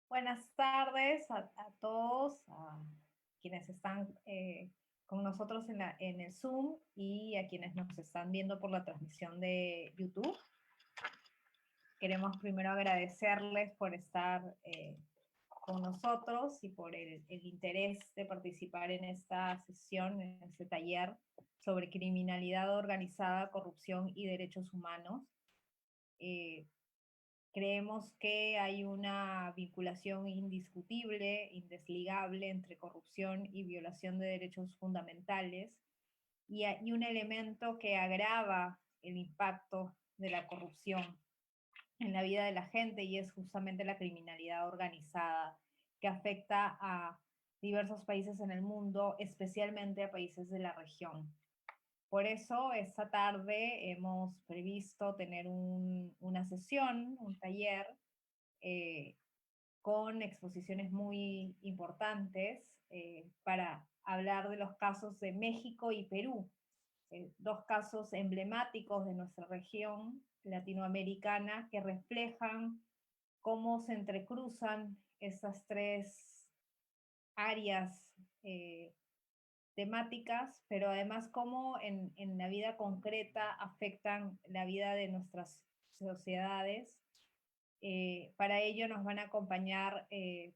Buenas tardes a todos, a quienes están con nosotros en el Zoom y a quienes nos están viendo por la transmisión de YouTube. Queremos primero agradecerles por estar con nosotros y por el interés de participar en esta sesión, en este taller sobre criminalidad organizada, corrupción y derechos humanos. Creemos que hay una vinculación indiscutible, indesligable entre corrupción y violación de derechos fundamentales, y hay un elemento que agrava el impacto de la corrupción en la vida de la gente, y es justamente la criminalidad organizada, que afecta a diversos países en el mundo, especialmente a países de la región. Por eso, esta tarde hemos previsto tener una sesión, un taller, eh, con exposiciones muy importantes para hablar de los casos de México y Perú, dos casos emblemáticos de nuestra región latinoamericana que reflejan cómo se entrecruzan estas tres áreas temáticas, pero además cómo en la vida concreta afectan la vida de nuestras sociedades. Para ello nos van a acompañar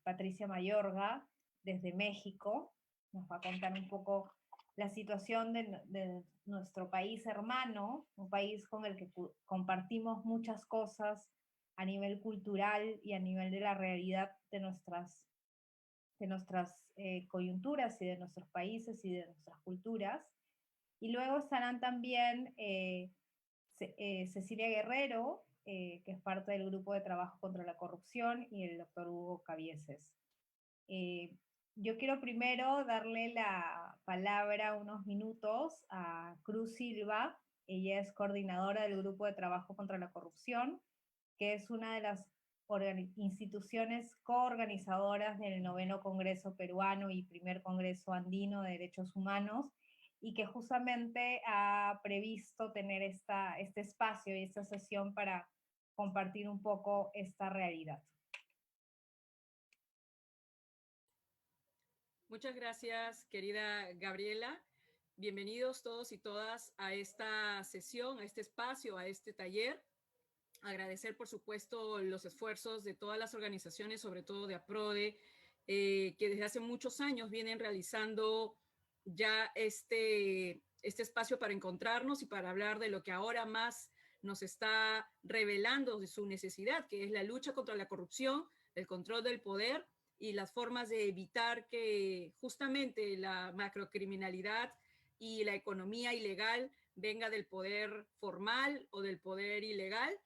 Patricia Mayorga desde México, nos va a contar un poco la situación de nuestro país hermano, un país con el que compartimos muchas cosas a nivel cultural y a nivel de la realidad de nuestras coyunturas y de nuestros países y de nuestras culturas. Y luego estarán también Cecilia Guerrero, que es parte del Grupo de Trabajo contra la Corrupción, y el doctor Hugo Cabieses. Eh, yo quiero primero darle la palabra unos minutos a Cruz Silva. Ella es coordinadora del Grupo de Trabajo contra la Corrupción, que es una de las instituciones coorganizadoras del 9º Congreso Peruano y primer Congreso Andino de Derechos Humanos, y que justamente ha previsto tener este espacio y esta sesión para compartir un poco esta realidad. Muchas gracias, querida Gabriela. Bienvenidos todos y todas a esta sesión, a este espacio, a este taller. Agradecer, por supuesto, los esfuerzos de todas las organizaciones, sobre todo de APRODE, que desde hace muchos años vienen realizando ya este espacio para encontrarnos y para hablar de lo que ahora más nos está revelando de su necesidad, que es la lucha contra la corrupción, el control del poder y las formas de evitar que justamente la macrocriminalidad y la economía ilegal venga del poder formal o del poder ilegal,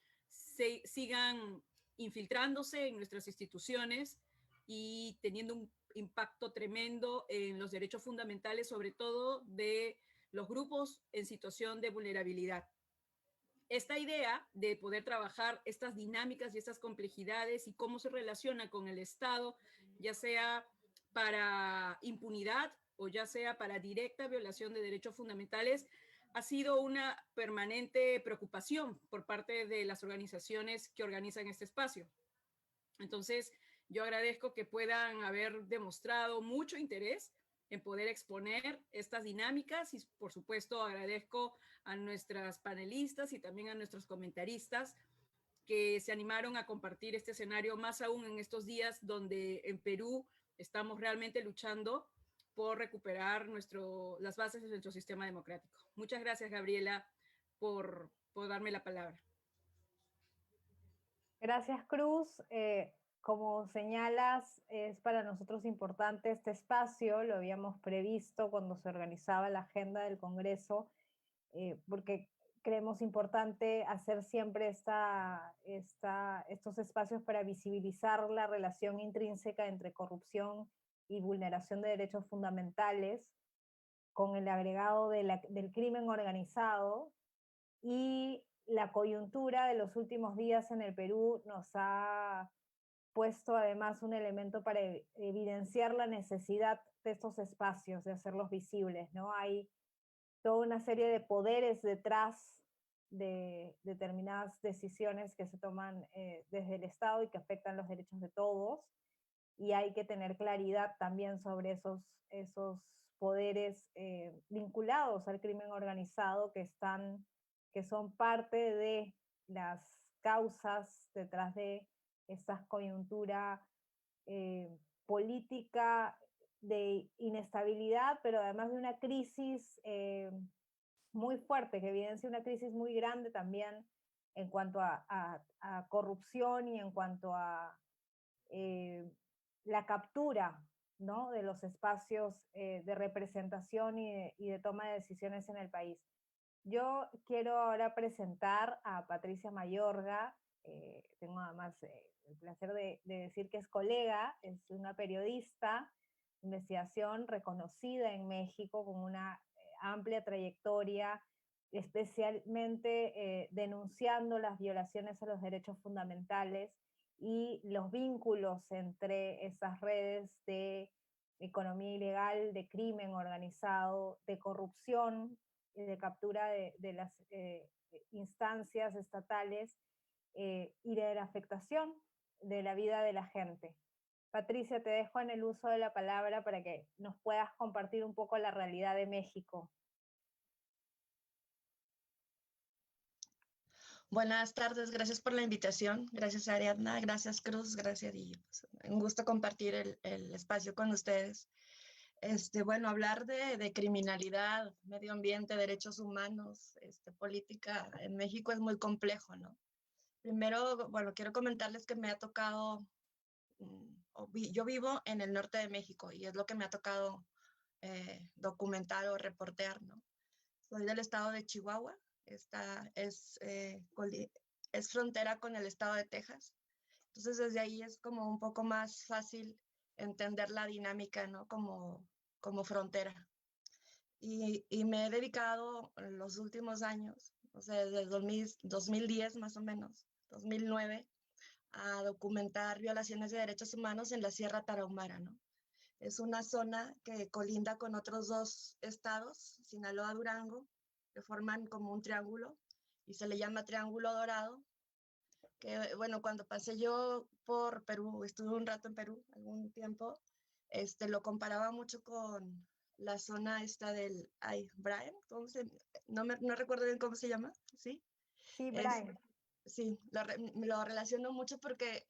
sigan infiltrándose en nuestras instituciones y teniendo un impacto tremendo en los derechos fundamentales, sobre todo de los grupos en situación de vulnerabilidad. Esta idea de poder trabajar estas dinámicas y estas complejidades y cómo se relaciona con el Estado, ya sea para impunidad o ya sea para directa violación de derechos fundamentales, ha sido una permanente preocupación por parte de las organizaciones que organizan este espacio. Entonces, yo agradezco que puedan haber demostrado mucho interés en poder exponer estas dinámicas y, por supuesto, agradezco a nuestras panelistas y también a nuestros comentaristas que se animaron a compartir este escenario, más aún en estos días donde en Perú estamos realmente luchando por recuperar las bases de nuestro sistema democrático. Muchas gracias, Gabriela, por darme la palabra. Gracias, Cruz. Como señalas, es para nosotros importante este espacio, lo habíamos previsto cuando se organizaba la agenda del Congreso, porque creemos importante hacer siempre estos espacios para visibilizar la relación intrínseca entre corrupción y vulneración de derechos fundamentales, con el agregado del crimen organizado, y la coyuntura de los últimos días en el Perú nos ha puesto además un elemento para evidenciar la necesidad de estos espacios, de hacerlos visibles, ¿no? Hay toda una serie de poderes detrás de determinadas decisiones que se toman desde el Estado y que afectan los derechos de todos. y hay que tener claridad también sobre esos poderes vinculados al crimen organizado que son parte de las causas detrás de esta coyuntura política de inestabilidad, pero además de una crisis muy fuerte, que evidencia una crisis muy grande también en cuanto a corrupción y en cuanto a eh, la captura, ¿no?, de los espacios de representación y de toma de decisiones en el país. Yo quiero ahora presentar a Patricia Mayorga. Tengo además el placer de decir que es colega, es una periodista de investigación reconocida en México con una amplia trayectoria, especialmente denunciando las violaciones a los derechos fundamentales y los vínculos entre esas redes de economía ilegal, de crimen organizado, de corrupción y de captura de las instancias estatales y de la afectación de la vida de la gente. Patricia, te dejo en el uso de la palabra para que nos puedas compartir un poco la realidad de México. Buenas tardes, gracias por la invitación. Gracias, Ariadna. Gracias, Cruz. Gracias, y pues, un gusto compartir el espacio con ustedes. Bueno, hablar de criminalidad, medio ambiente, derechos humanos, política en México es muy complejo, ¿no? Primero, bueno, quiero comentarles que me ha tocado, yo vivo en el norte de México y es lo que me ha tocado documentar o reportear, ¿no? Soy del estado de Chihuahua, es frontera con el estado de Texas. Entonces desde ahí es como un poco más fácil entender la dinámica, ¿no? Como frontera. Y me he dedicado en los últimos años, o sea, desde 2010 más o menos, 2009, a documentar violaciones de derechos humanos en la Sierra Tarahumara, ¿no? Es una zona que colinda con otros dos estados, Sinaloa, Durango, que forman como un triángulo y se le llama Triángulo Dorado. Que bueno, cuando pasé yo por Perú, estuve un rato en Perú, algún tiempo, lo comparaba mucho con la zona esta del, Brian, no recuerdo bien cómo se llama, ¿sí? Sí, Brian. Sí, lo relaciono mucho porque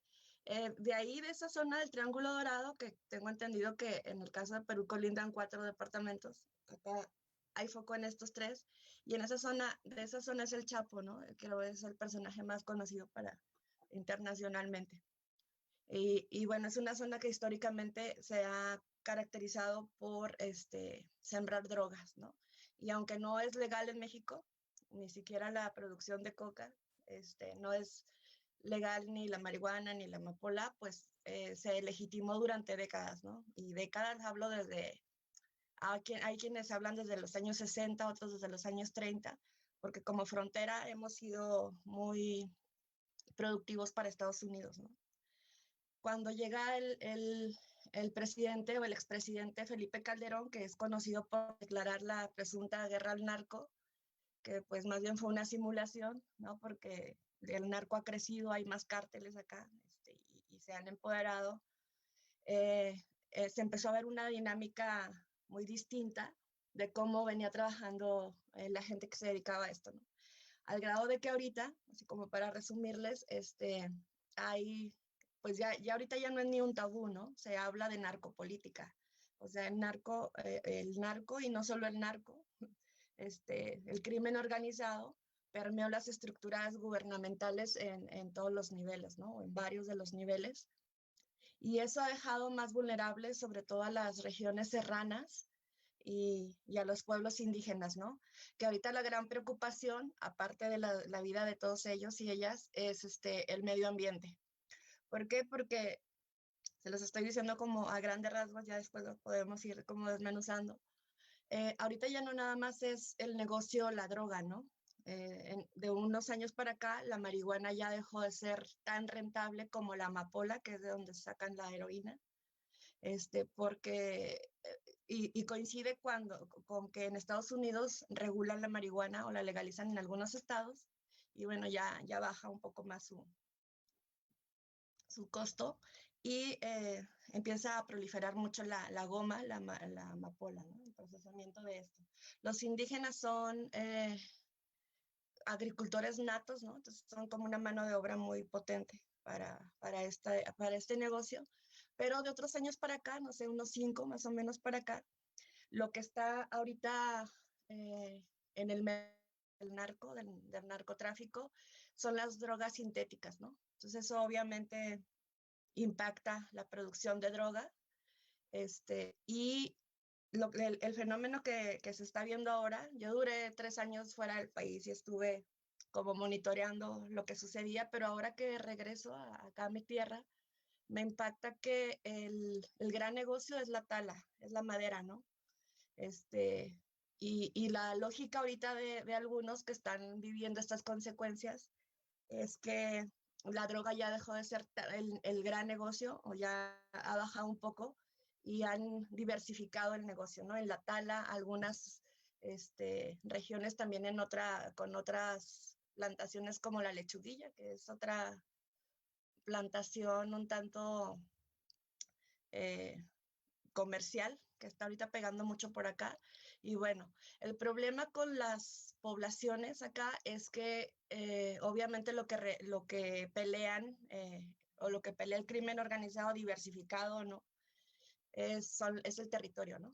de ahí, de esa zona del Triángulo Dorado, que tengo entendido que en el caso de Perú colindan 4 departamentos, acá hay foco en estos 3, y en esa zona es el Chapo, ¿no? Creo que es el personaje más conocido internacionalmente. Y bueno, es una zona que históricamente se ha caracterizado por sembrar drogas, ¿no? Y aunque no es legal en México, ni siquiera la producción de coca, no es legal ni la marihuana ni la amapola, pues se legitimó durante décadas, ¿no? Y décadas hablo hay quienes hablan desde los años 60, otros desde los años 30, porque como frontera hemos sido muy productivos para Estados Unidos, ¿no? Cuando llega el presidente o el expresidente Felipe Calderón, que es conocido por declarar la presunta guerra al narco, que pues más bien fue una simulación, ¿no? Porque el narco ha crecido, hay más cárteles acá y se han empoderado. Se empezó a ver una dinámica muy distinta de cómo venía trabajando la gente que se dedicaba a esto, ¿no? Al grado de que ahorita, así como para resumirles, hay, pues ya ahorita ya no es ni un tabú, ¿no? Se habla de narcopolítica. O sea, el narco y no solo el narco, el crimen organizado permeó las estructuras gubernamentales en todos los niveles, ¿no? En varios de los niveles. Y eso ha dejado más vulnerables sobre todo a las regiones serranas y a los pueblos indígenas, ¿no? Que ahorita la gran preocupación, aparte de la vida de todos ellos y ellas, es el medio ambiente. ¿Por qué? Porque se los estoy diciendo como a grandes rasgos, ya después lo podemos ir como desmenuzando. Ahorita ya no nada más es el negocio, la droga, ¿no? De unos años para acá, la marihuana ya dejó de ser tan rentable como la amapola, que es de donde sacan la heroína, porque, y coincide con que en Estados Unidos regulan la marihuana o la legalizan en algunos estados, y bueno, ya baja un poco más su costo, y empieza a proliferar mucho la goma, la amapola, ¿no? El procesamiento de esto. Los indígenas son agricultores natos, ¿no? Entonces son como una mano de obra muy potente para este negocio, pero de otros años para acá, no sé, unos 5 más o menos para acá, lo que está ahorita en el del narcotráfico son las drogas sintéticas, ¿no? Entonces eso obviamente impacta la producción de droga, y el fenómeno que se está viendo ahora, yo duré 3 años fuera del país y estuve como monitoreando lo que sucedía, pero ahora que regreso acá a mi tierra, me impacta que el gran negocio es la tala, es la madera, ¿no? Este, y la lógica ahorita de algunos que están viviendo estas consecuencias es que la droga ya dejó de ser el gran negocio o ya ha bajado un poco y han diversificado el negocio, ¿no? En la tala, algunas regiones también con otras plantaciones como la lechuguilla, que es otra plantación un tanto eh, comercial que está ahorita pegando mucho por acá. Y bueno, el problema con las poblaciones acá es que obviamente lo que pelean o lo que pelea el crimen organizado diversificado, ¿no? Es el territorio, ¿no?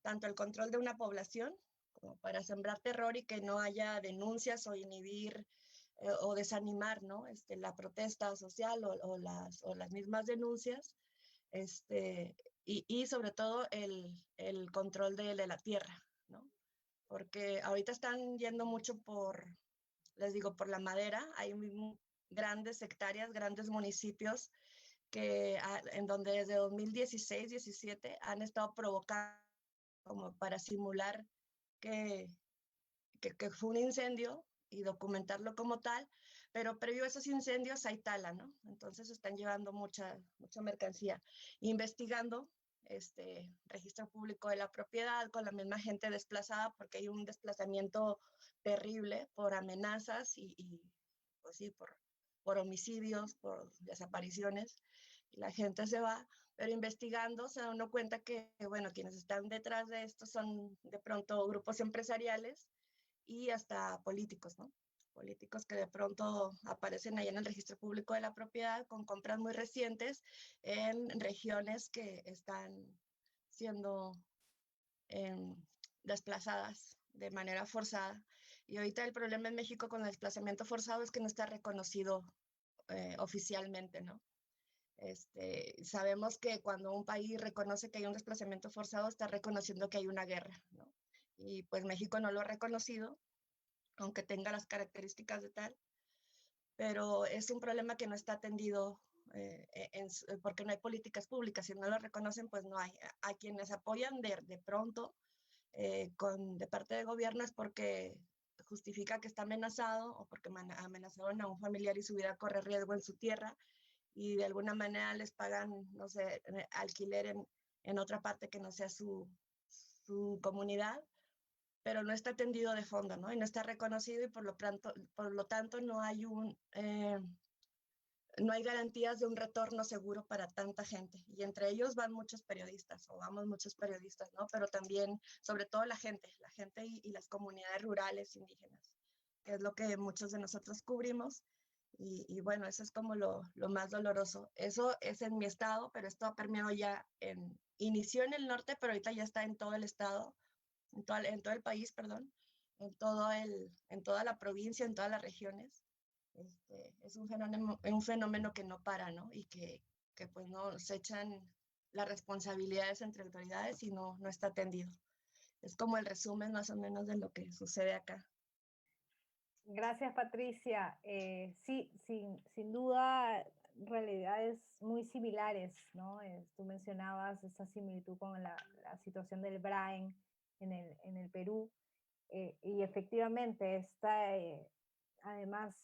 Tanto el control de una población como para sembrar terror y que no haya denuncias o inhibir o desanimar, ¿no? La protesta social o las mismas denuncias, este, y sobre todo el control de la tierra, ¿no? Porque ahorita están yendo mucho les digo, por la madera, hay grandes hectáreas, grandes municipios en donde desde 2016-17 han estado provocando como para simular que, que fue un incendio y documentarlo como tal, pero previo a esos incendios hay tala, ¿no? Entonces están llevando mucha mercancía. Investigando registro público de la propiedad con la misma gente desplazada, porque hay un desplazamiento terrible por amenazas y pues sí, por homicidios, por desapariciones, y la gente se va, pero investigando se da uno cuenta que, bueno, quienes están detrás de esto son de pronto grupos empresariales y hasta políticos, ¿no? Políticos que de pronto aparecen ahí en el registro público de la propiedad con compras muy recientes en regiones que están siendo eh, desplazadas de manera forzada. Y ahorita el problema en México con el desplazamiento forzado es que no está reconocido oficialmente, ¿no? Sabemos que cuando un país reconoce que hay un desplazamiento forzado, está reconociendo que hay una guerra, ¿no? Y pues México no lo ha reconocido, aunque tenga las características de tal, pero es un problema que no está atendido porque no hay políticas públicas. Si no lo reconocen, pues no hay. A quienes apoyan de pronto de parte del gobierno es porque justifica que está amenazado o porque amenazaron a un familiar y su vida corre riesgo en su tierra y de alguna manera les pagan, no sé, alquiler en otra parte que no sea su comunidad, pero no está atendido de fondo, ¿no? Y no está reconocido y por lo tanto no hay garantías de un retorno seguro para tanta gente. Y entre ellos van muchos periodistas, o vamos muchos periodistas, ¿no? Pero también, sobre todo la gente y las comunidades rurales indígenas, que es lo que muchos de nosotros cubrimos. Y bueno, eso es como lo más doloroso. Eso es en mi estado, pero esto ha permeado inició en el norte, pero ahorita ya está en todo el estado, en todo el país, perdón, en toda la provincia, en todas las regiones. Es un fenómeno que no para, ¿no? Y que pues no se echan las responsabilidades entre autoridades y no está atendido. Es como el resumen más o menos de lo que sucede acá. Gracias, Patricia. Sí, sin duda, realidades muy similares, ¿no? Tú mencionabas esa similitud con la situación del Brain en el Perú, y efectivamente, además,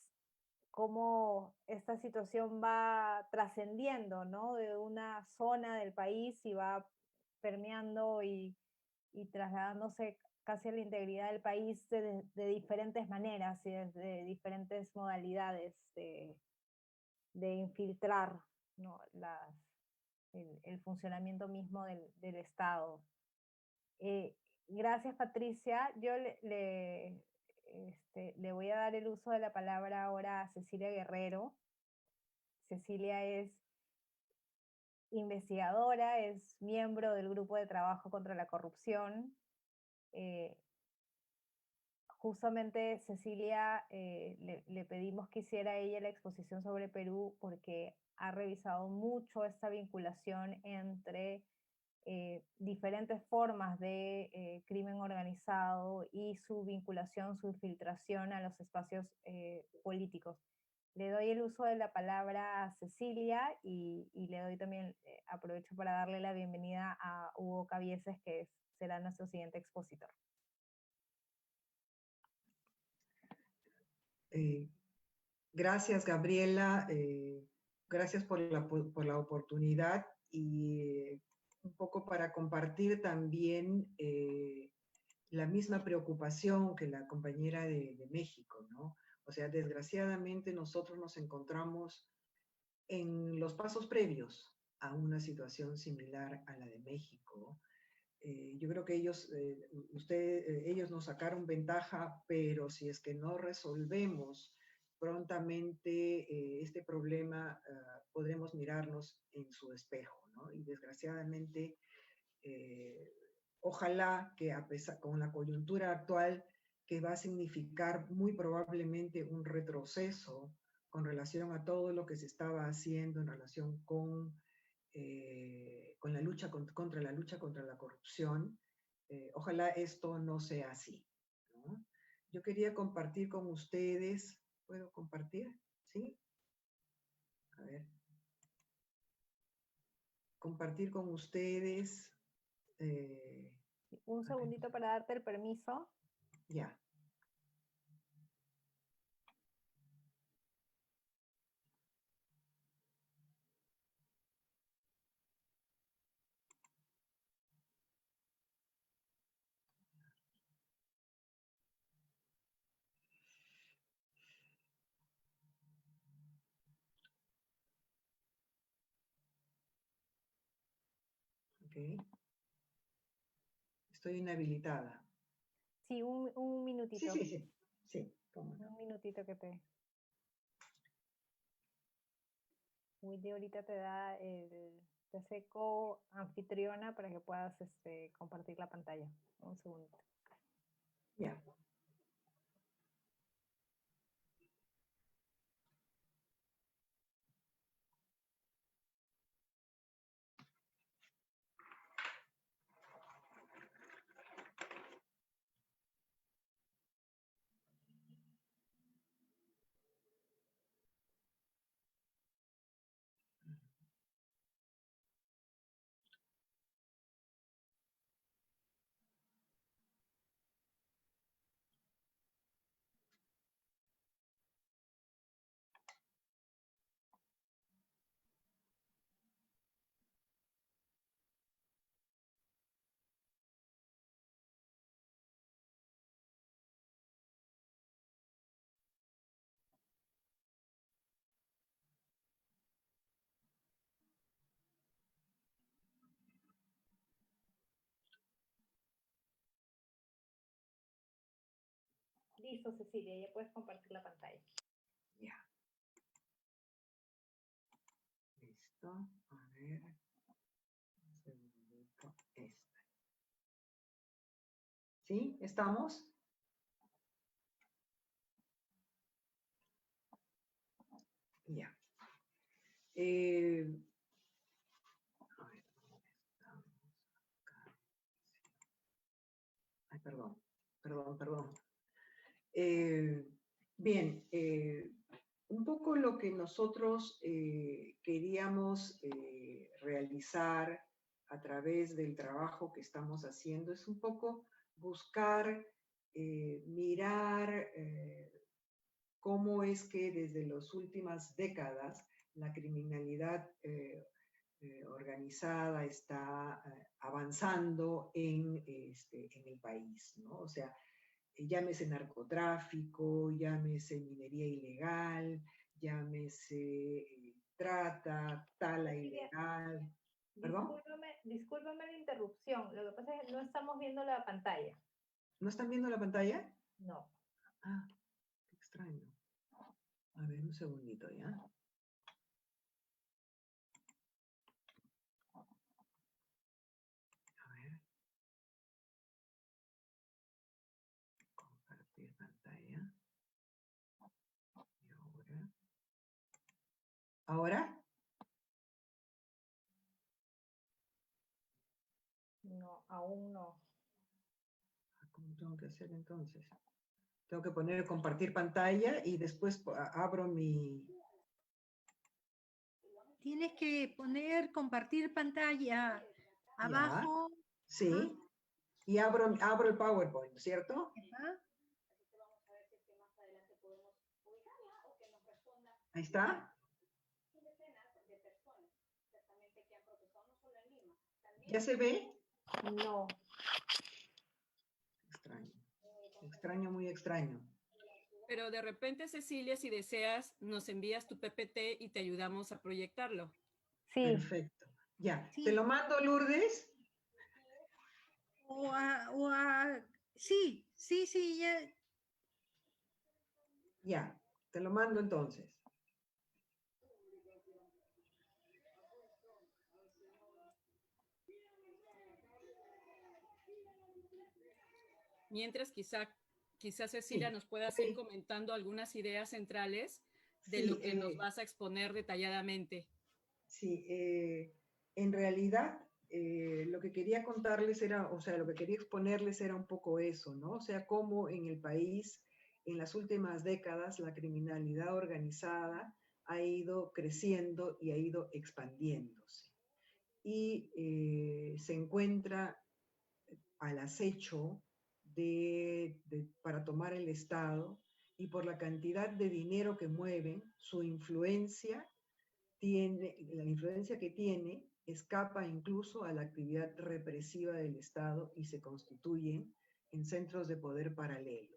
cómo esta situación va trascendiendo, ¿no? De una zona del país y va permeando y trasladándose casi a la integridad del país de diferentes maneras y desde diferentes modalidades de infiltrar, ¿no? el funcionamiento mismo del Estado. Gracias, Patricia. Yo le voy a dar el uso de la palabra ahora a Cecilia Guerrero. Cecilia es investigadora, es miembro del Grupo de Trabajo contra la Corrupción. Justamente Cecilia le pedimos que hiciera ella la exposición sobre Perú porque ha revisado mucho esta vinculación entre diferentes formas de crimen organizado y su vinculación, su infiltración a los espacios políticos. Le doy el uso de la palabra a Cecilia y le doy también, aprovecho para darle la bienvenida a Hugo Cabieses, que será nuestro siguiente expositor. Gracias, Gabriela. Gracias por la oportunidad y un poco para compartir también la misma preocupación que la compañera de México, ¿no? O sea, desgraciadamente nosotros nos encontramos en los pasos previos a una situación similar a la de México. Yo creo que ellos nos sacaron ventaja, pero si es que no resolvemos prontamente este problema, podremos mirarnos en su espejo, ¿no? Y desgraciadamente, ojalá que con la coyuntura actual, que va a significar muy probablemente un retroceso con relación a todo lo que se estaba haciendo en relación con la lucha contra la corrupción. Ojalá esto no sea así, ¿no? Yo quería compartir con ustedes, ¿puedo compartir? ¿Sí? A ver. Compartir con ustedes. Un segundito para darte el permiso. Ya. Okay. Estoy inhabilitada. Sí, un minutito. Sí, cómo no. Un minutito que te... Willy ahorita te da te hace co-anfitriona para que puedas compartir la pantalla. Un segundo. Ya. Listo, Cecilia, ya puedes compartir la pantalla. Ya. Listo. A ver. Un segundito. ¿Sí? ¿Estamos? Ya. A ver, ¿dónde estamos? Acá. Ay, perdón. Bien, un poco lo que nosotros queríamos realizar a través del trabajo que estamos haciendo es un poco buscar, mirar cómo es que desde las últimas décadas la criminalidad organizada está avanzando en el país, ¿no? O sea, llámese narcotráfico, llámese minería ilegal, llámese trata, tala ilegal. ¿Perdón? Discúlpame la interrupción. Lo que pasa es que no estamos viendo la pantalla. ¿No están viendo la pantalla? No. Ah, qué extraño. A ver, un segundito, ¿ya? A ver. Compartir pantalla. Y ahora. ¿Ahora? No, aún no. ¿Cómo tengo que hacer entonces? Tengo que poner compartir pantalla y después abro mi... Tienes que poner compartir pantalla Ya, abajo. sí. Y abro el PowerPoint, ¿cierto? Ajá. Ahí está. ¿Ya se ve? No. Extraño. Extraño, muy extraño. Pero de repente, Cecilia, si deseas, nos envías tu PPT y te ayudamos a proyectarlo. Sí. Perfecto. Ya. Sí. ¿Te lo mando, Lourdes? Sí, ya. Ya. Te lo mando entonces. Mientras quizás Cecilia Sí. nos puedas ir comentando algunas ideas centrales de Sí, lo que nos vas a exponer detalladamente. Sí, en realidad lo que quería contarles era, o sea, lo que quería exponerles era un poco eso, ¿no? O sea, cómo en el país, en las últimas décadas, la criminalidad organizada ha ido creciendo y ha ido expandiéndose. Y se encuentra al acecho para tomar el Estado, y por la cantidad de dinero que mueven, su influencia la influencia que tiene escapa incluso a la actividad represiva del Estado y se constituyen en centros de poder paralelo.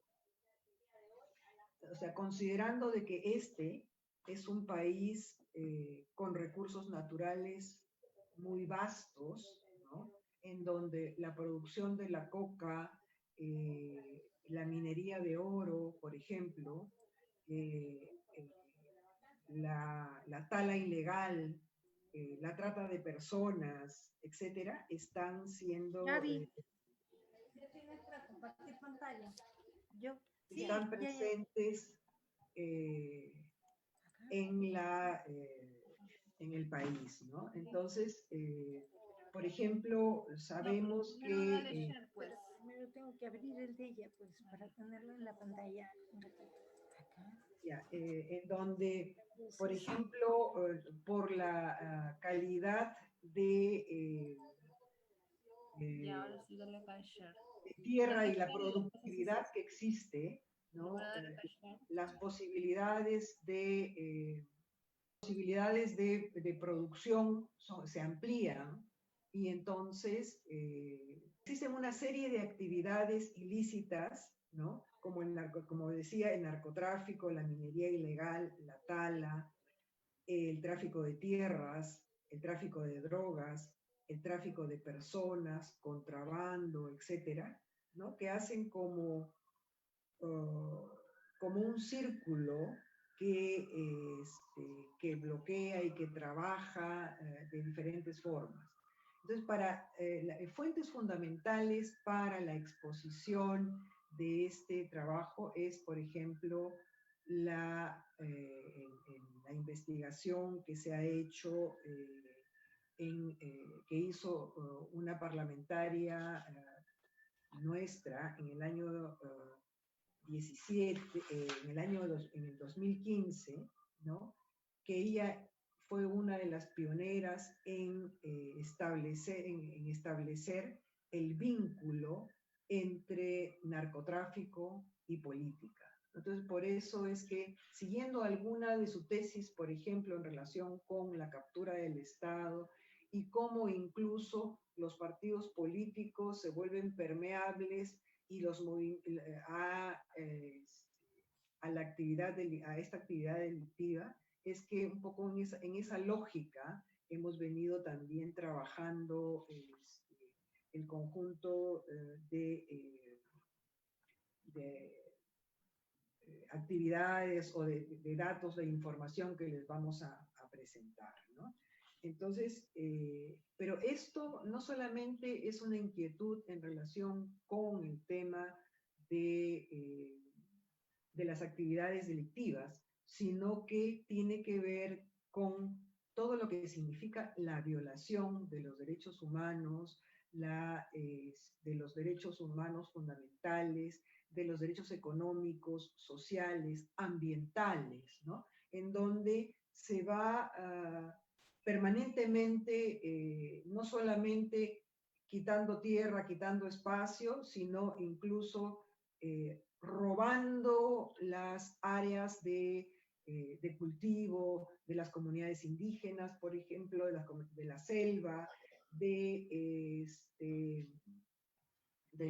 O sea, considerando de que este es un país con recursos naturales muy vastos, ¿no? En donde la producción de la coca, la minería de oro, por ejemplo, la tala ilegal, la trata de personas, etcétera, están siendo, Gaby, ya tienes para compartir pantalla. están presentes en el país, ¿no? Entonces, por ejemplo, sabemos que... Pues primero tengo que abrir el de ella, pues, para tenerlo en la pantalla. en donde, por ejemplo, por la calidad de tierra y la productividad que existe, ¿no? Las posibilidades de producción se amplían y entonces existen una serie de actividades ilícitas, ¿no? Como decía, el narcotráfico, la minería ilegal, la tala, el tráfico de tierras, el tráfico de drogas, el tráfico de personas, contrabando, etcétera, ¿no? Que hacen como un círculo que bloquea y que trabaja de diferentes formas. Entonces, fuentes fundamentales para la exposición de este trabajo es, por ejemplo, la investigación que se ha hecho, que hizo una parlamentaria nuestra en el año 17, en el 2015, ¿no? Que ella fue una de las pioneras en establecer el vínculo entre narcotráfico y política. Entonces, por eso es que, siguiendo alguna de su tesis, por ejemplo, en relación con la captura del Estado y cómo incluso los partidos políticos se vuelven permeables y a esta actividad delictiva, es que un poco en esa lógica hemos venido también trabajando el conjunto de actividades o de datos de información que les vamos a presentar, ¿no? Entonces, pero esto no solamente es una inquietud en relación con el tema de las actividades delictivas, sino que tiene que ver con todo lo que significa la violación de los derechos humanos, de los derechos humanos fundamentales, de los derechos económicos, sociales, ambientales, ¿no? En donde se va permanentemente, no solamente quitando tierra, quitando espacio, sino incluso robando las áreas de cultivo de las comunidades indígenas, por ejemplo, de la selva, del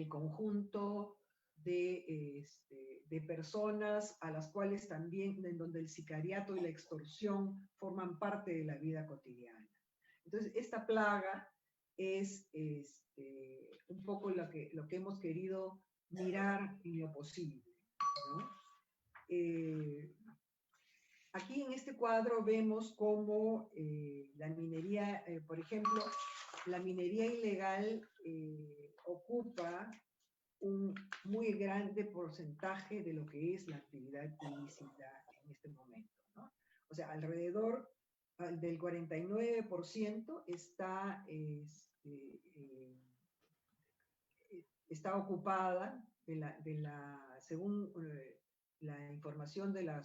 conjunto de personas a las cuales también, en donde el sicariato y la extorsión forman parte de la vida cotidiana. Entonces, esta plaga es un poco lo que hemos querido mirar en lo posible, ¿no? Aquí en este cuadro vemos cómo la minería, por ejemplo, la minería ilegal ocupa un muy grande porcentaje de lo que es la actividad ilícita en este momento, ¿no? O sea, alrededor del 49% está ocupada según la información de la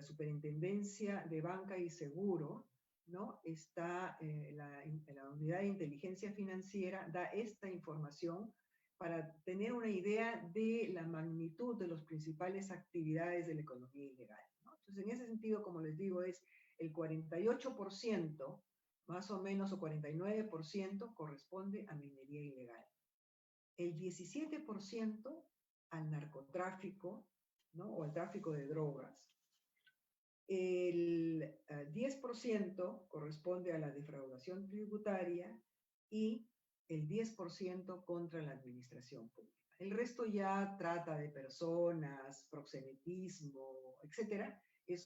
Superintendencia de Banca y Seguro, ¿no? Está la Unidad de Inteligencia Financiera, da esta información para tener una idea de la magnitud de las principales actividades de la economía ilegal, ¿no? Entonces, en ese sentido, como les digo, es el 48%, más o menos, o 49%, corresponde a minería ilegal. El 17% al narcotráfico, ¿no? O al tráfico de drogas. El 10% corresponde a la defraudación tributaria y el 10% contra la administración pública. El resto ya trata de personas, proxenetismo, etcétera.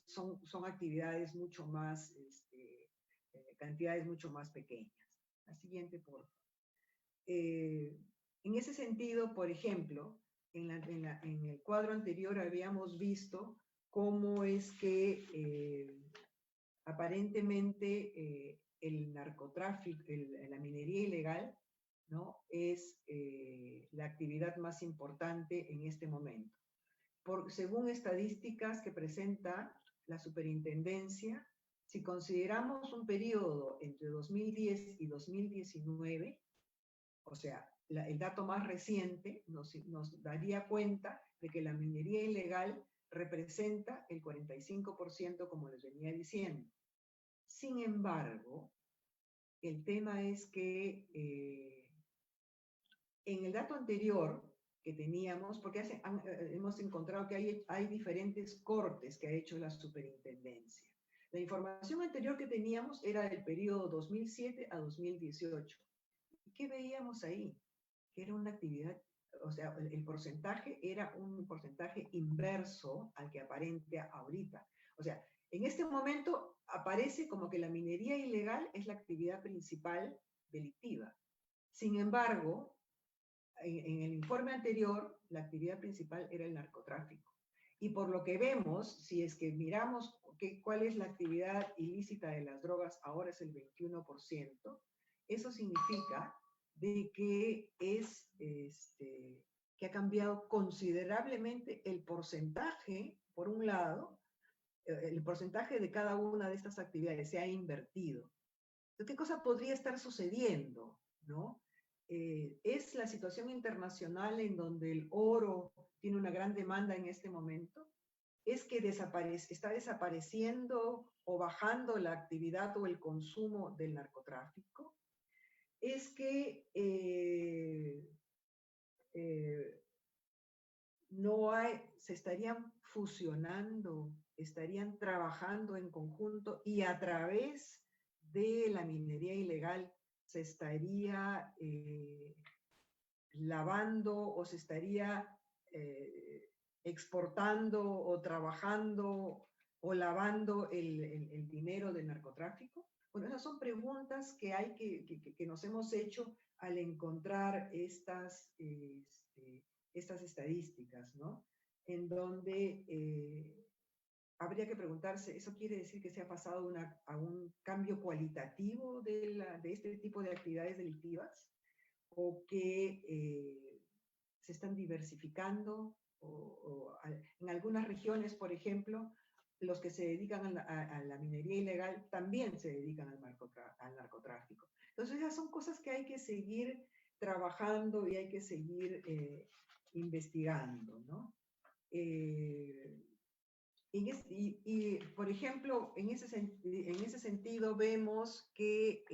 Son actividades mucho más, cantidades mucho más pequeñas. La siguiente, por favor. En ese sentido, por ejemplo, en el cuadro anterior habíamos visto cómo es que aparentemente el narcotráfico, la minería ilegal, ¿no? Es la actividad más importante en este momento. Según estadísticas que presenta la Superintendencia, si consideramos un periodo entre 2010 y 2019, o sea, el dato más reciente nos daría cuenta de que la minería ilegal representa el 45%, como les venía diciendo. Sin embargo, el tema es que en el dato anterior que teníamos, porque hemos encontrado que hay diferentes cortes que ha hecho la Superintendencia. La información anterior que teníamos era del periodo 2007 a 2018. ¿Y qué veíamos ahí? Que era una actividad, o sea, el porcentaje era un porcentaje inverso al que aparente ahorita. O sea, en este momento aparece como que la minería ilegal es la actividad principal delictiva. Sin embargo, en el informe anterior, la actividad principal era el narcotráfico. Y por lo que vemos, si es que miramos cuál es la actividad ilícita de las drogas, ahora es el 21%, eso significa de que que ha cambiado considerablemente el porcentaje, por un lado, el porcentaje de cada una de estas actividades se ha invertido. Entonces, ¿qué cosa podría estar sucediendo, no? ¿Es la situación internacional en donde el oro tiene una gran demanda en este momento? ¿Es que está desapareciendo o bajando la actividad o el consumo del narcotráfico? ¿Es que se estarían fusionando, estarían trabajando en conjunto y a través de la minería ilegal se estaría lavando o se estaría exportando o trabajando o lavando el dinero del narcotráfico? Bueno, esas son preguntas que nos hemos hecho al encontrar estas estadísticas, ¿no? En donde habría que preguntarse, ¿eso quiere decir que se ha pasado a un cambio cualitativo de este tipo de actividades delictivas? ¿O que se están diversificando? En algunas regiones, por ejemplo, los que se dedican a la minería ilegal también se dedican al narcotráfico. Entonces, esas son cosas que hay que seguir trabajando y hay que seguir investigando, ¿no? Por ejemplo, en ese sentido vemos que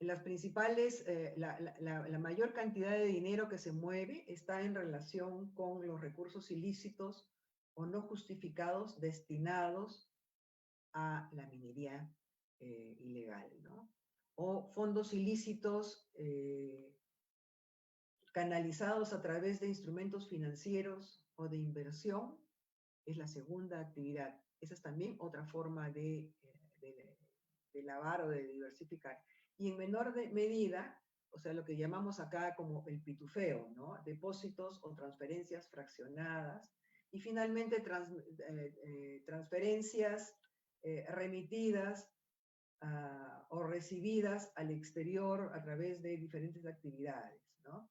las principales, la mayor cantidad de dinero que se mueve está en relación con los recursos ilícitos o no justificados destinados a la minería ilegal, ¿no? O fondos ilícitos canalizados a través de instrumentos financieros o de inversión, es la segunda actividad. Esa es también otra forma de lavar o de diversificar. Y en menor medida, o sea, lo que llamamos acá como el pitufeo, ¿no? Depósitos o transferencias fraccionadas. Y finalmente transferencias remitidas o recibidas al exterior a través de diferentes actividades, ¿no?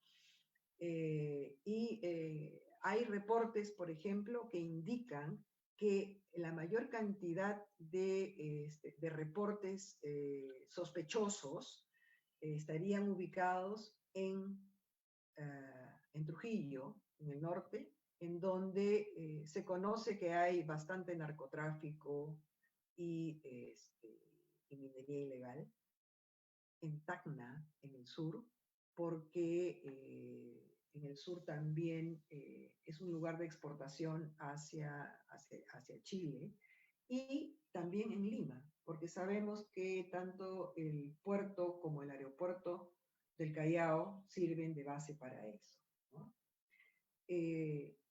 Hay reportes, por ejemplo, que indican que la mayor cantidad de reportes sospechosos estarían ubicados en Trujillo, en el norte, en donde se conoce que hay bastante narcotráfico y minería ilegal. En Tacna, en el sur, porque en el sur también es un lugar de exportación hacia Chile, y también en Lima, porque sabemos que tanto el puerto como el aeropuerto del Callao sirven de base para eso, ¿no?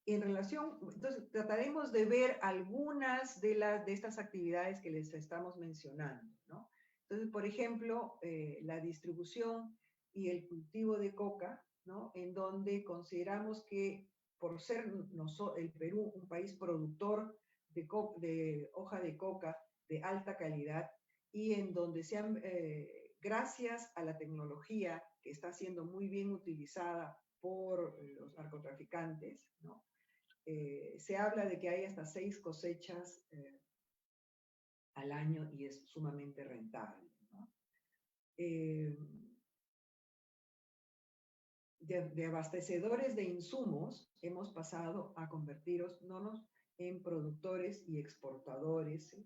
En relación, entonces trataremos de ver algunas de estas actividades que les estamos mencionando, ¿no? Entonces, por ejemplo, la distribución y el cultivo de coca, ¿no? En donde consideramos que por ser el Perú un país productor de hoja de coca de alta calidad, y en donde gracias a la tecnología que está siendo muy bien utilizada por los narcotraficantes, ¿no? Se habla de que hay hasta 6 cosechas al año y es sumamente rentable, ¿no? De abastecedores de insumos hemos pasado a convertirnos en productores y exportadores,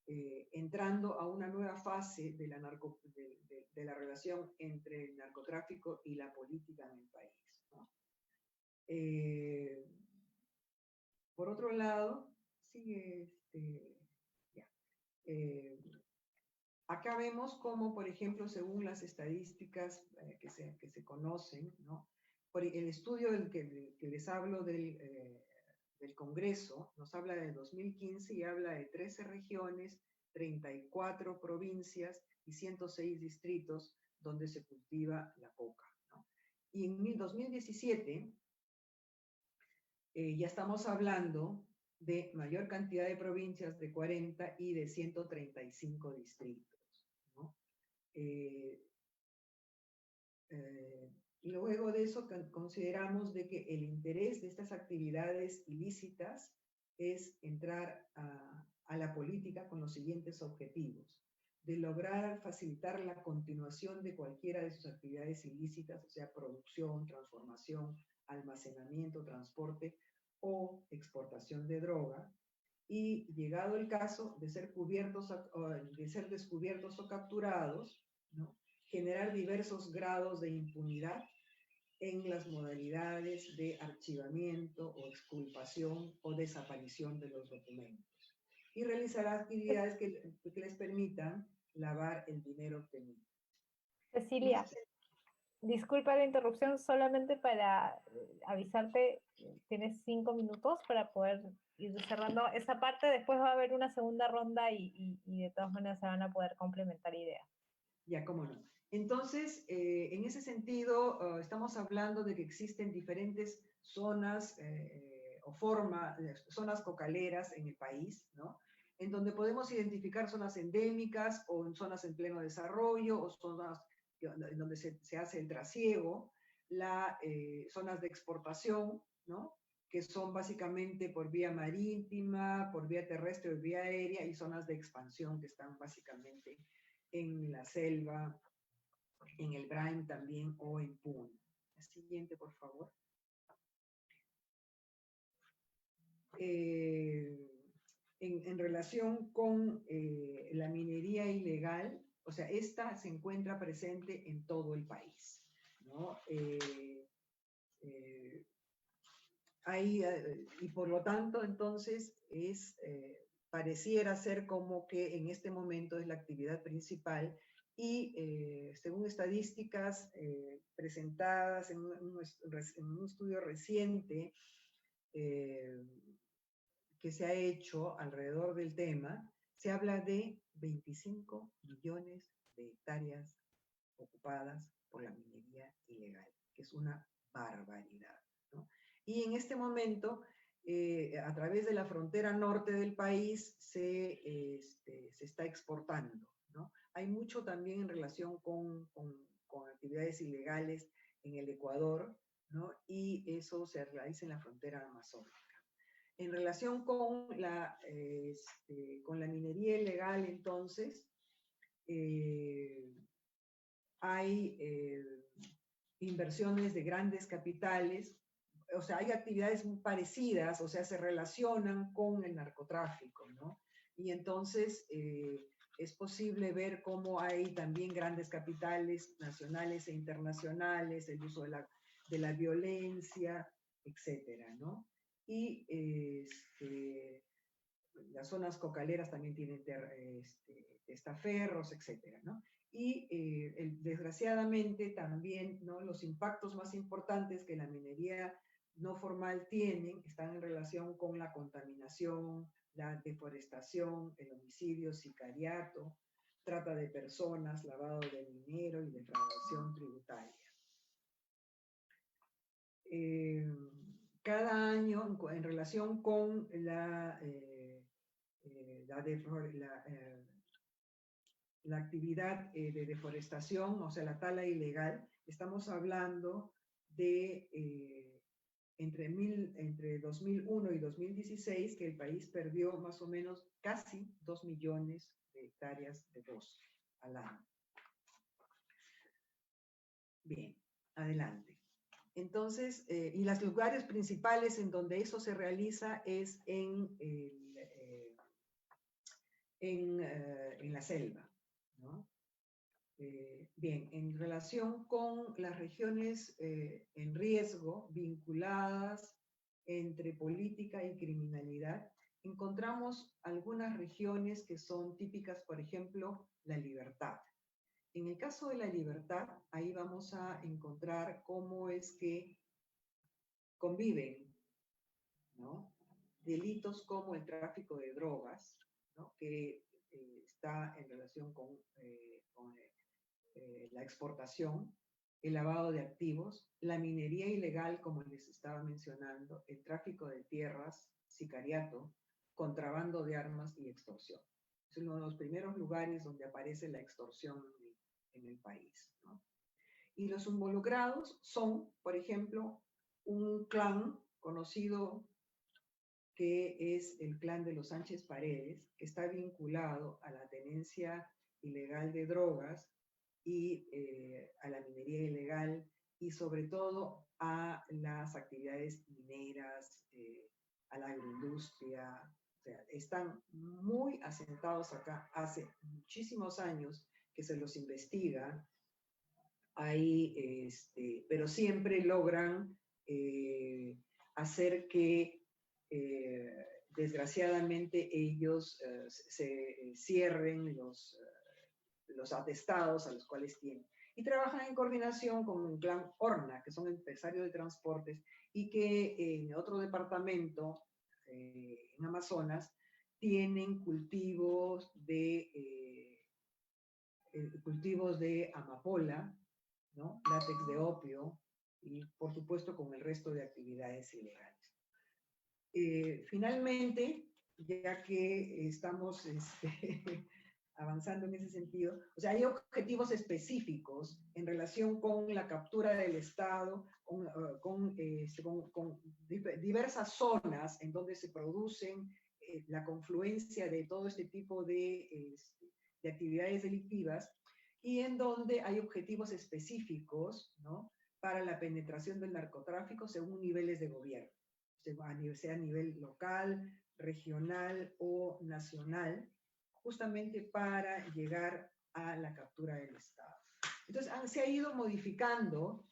entrando a una nueva fase de la relación entre el narcotráfico y la política en el país, ¿no? Por otro lado, sigue acá vemos cómo, por ejemplo, según las estadísticas que se conocen, ¿no? Por el estudio del que les hablo del Congreso, nos habla de 2015 y habla de 13 regiones, 34 provincias y 106 distritos donde se cultiva la coca, ¿no? Y en 2017 ya estamos hablando de mayor cantidad de provincias, de 40 y de 135 distritos, ¿no? Luego de eso consideramos de que el interés de estas actividades ilícitas es entrar a la política con los siguientes objetivos: de lograr facilitar la continuación de cualquiera de sus actividades ilícitas, o sea, producción, transformación, almacenamiento, transporte o exportación de droga, y llegado el caso de ser descubiertos o capturados, ¿no? Generar diversos grados de impunidad en las modalidades de archivamiento o exculpación o desaparición de los documentos. y realizará actividades que les permitan lavar el dinero obtenido. Cecilia, disculpa la interrupción, solamente para avisarte, tienes 5 minutos para poder ir cerrando esa parte, después va a haber una segunda ronda y de todas maneras se van a poder complementar ideas. Ya, cómo no. Entonces, en ese sentido, estamos hablando de que existen diferentes zonas zonas cocaleras en el país, ¿no? En donde podemos identificar zonas endémicas o en zonas en pleno desarrollo o zonas en donde se hace el trasiego, zonas de exportación, ¿no? Que son básicamente por vía marítima, por vía terrestre o vía aérea, y zonas de expansión que están básicamente en la selva, en el Brain también o en Puno. La siguiente, por favor. En relación con la minería ilegal, o sea, esta se encuentra presente en todo el país, ¿no? Y por lo tanto, entonces, pareciera ser como que en este momento es la actividad principal y según estadísticas presentadas en un estudio reciente que se ha hecho alrededor del tema, se habla de 25 millones de hectáreas ocupadas por la minería ilegal, que es una barbaridad, ¿no? Y en este momento, a través de la frontera norte del país, se está exportando, ¿no? Hay mucho también en relación con actividades ilegales en el Ecuador, ¿no? Y eso se realiza en la frontera amazónica. En relación con la minería ilegal, entonces, hay inversiones de grandes capitales, o sea, hay actividades muy parecidas, o sea, se relacionan con el narcotráfico, ¿no? Y entonces es posible ver cómo hay también grandes capitales nacionales e internacionales, el uso de la violencia, etcétera, ¿no? Y las zonas cocaleras también tienen testaferros, etcétera, ¿no? Y desgraciadamente también, ¿no?, los impactos más importantes que la minería no formal tienen están en relación con la contaminación, la deforestación, el homicidio, sicariato, trata de personas, lavado de dinero y defraudación tributaria. Cada año, en relación con la actividad de deforestación, o sea, la tala ilegal, estamos hablando de entre 2001 y 2016 que el país perdió más o menos casi 2 millones de hectáreas de bosque al año. Bien, adelante. Entonces, y los lugares principales en donde eso se realiza es en la selva, ¿no? Bien, en relación con las regiones en riesgo vinculadas entre política y criminalidad, encontramos algunas regiones que son típicas, por ejemplo, La Libertad. En el caso de La Libertad, ahí vamos a encontrar cómo es que conviven, ¿no?, delitos como el tráfico de drogas, ¿no?, que está en relación con la exportación, el lavado de activos, la minería ilegal, como les estaba mencionando, el tráfico de tierras, sicariato, contrabando de armas y extorsión. Es uno de los primeros lugares donde aparece la extorsión en el país, ¿no? Y los involucrados son, por ejemplo, un clan conocido que es el clan de los Sánchez Paredes, que está vinculado a la tenencia ilegal de drogas y a la minería ilegal y sobre todo a las actividades mineras, a la agroindustria. O sea, están muy asentados acá hace muchísimos años que se los investiga ahí, pero siempre logran hacer que desgraciadamente ellos se cierren los atestados a los cuales tienen. Y trabajan en coordinación con el clan Orna, que son empresarios de transportes, y que en otro departamento, en Amazonas, tienen cultivos de amapola, ¿no? Látex de opio, y por supuesto con el resto de actividades ilegales. Finalmente, ya que estamos avanzando en ese sentido, o sea, hay objetivos específicos en relación con la captura del Estado, con diversas zonas en donde se producen la confluencia de todo este tipo de actividades delictivas, y en donde hay objetivos específicos, ¿no?, para la penetración del narcotráfico según niveles de gobierno, sea a nivel local, regional o nacional, justamente para llegar a la captura del Estado. Entonces, se ha ido modificando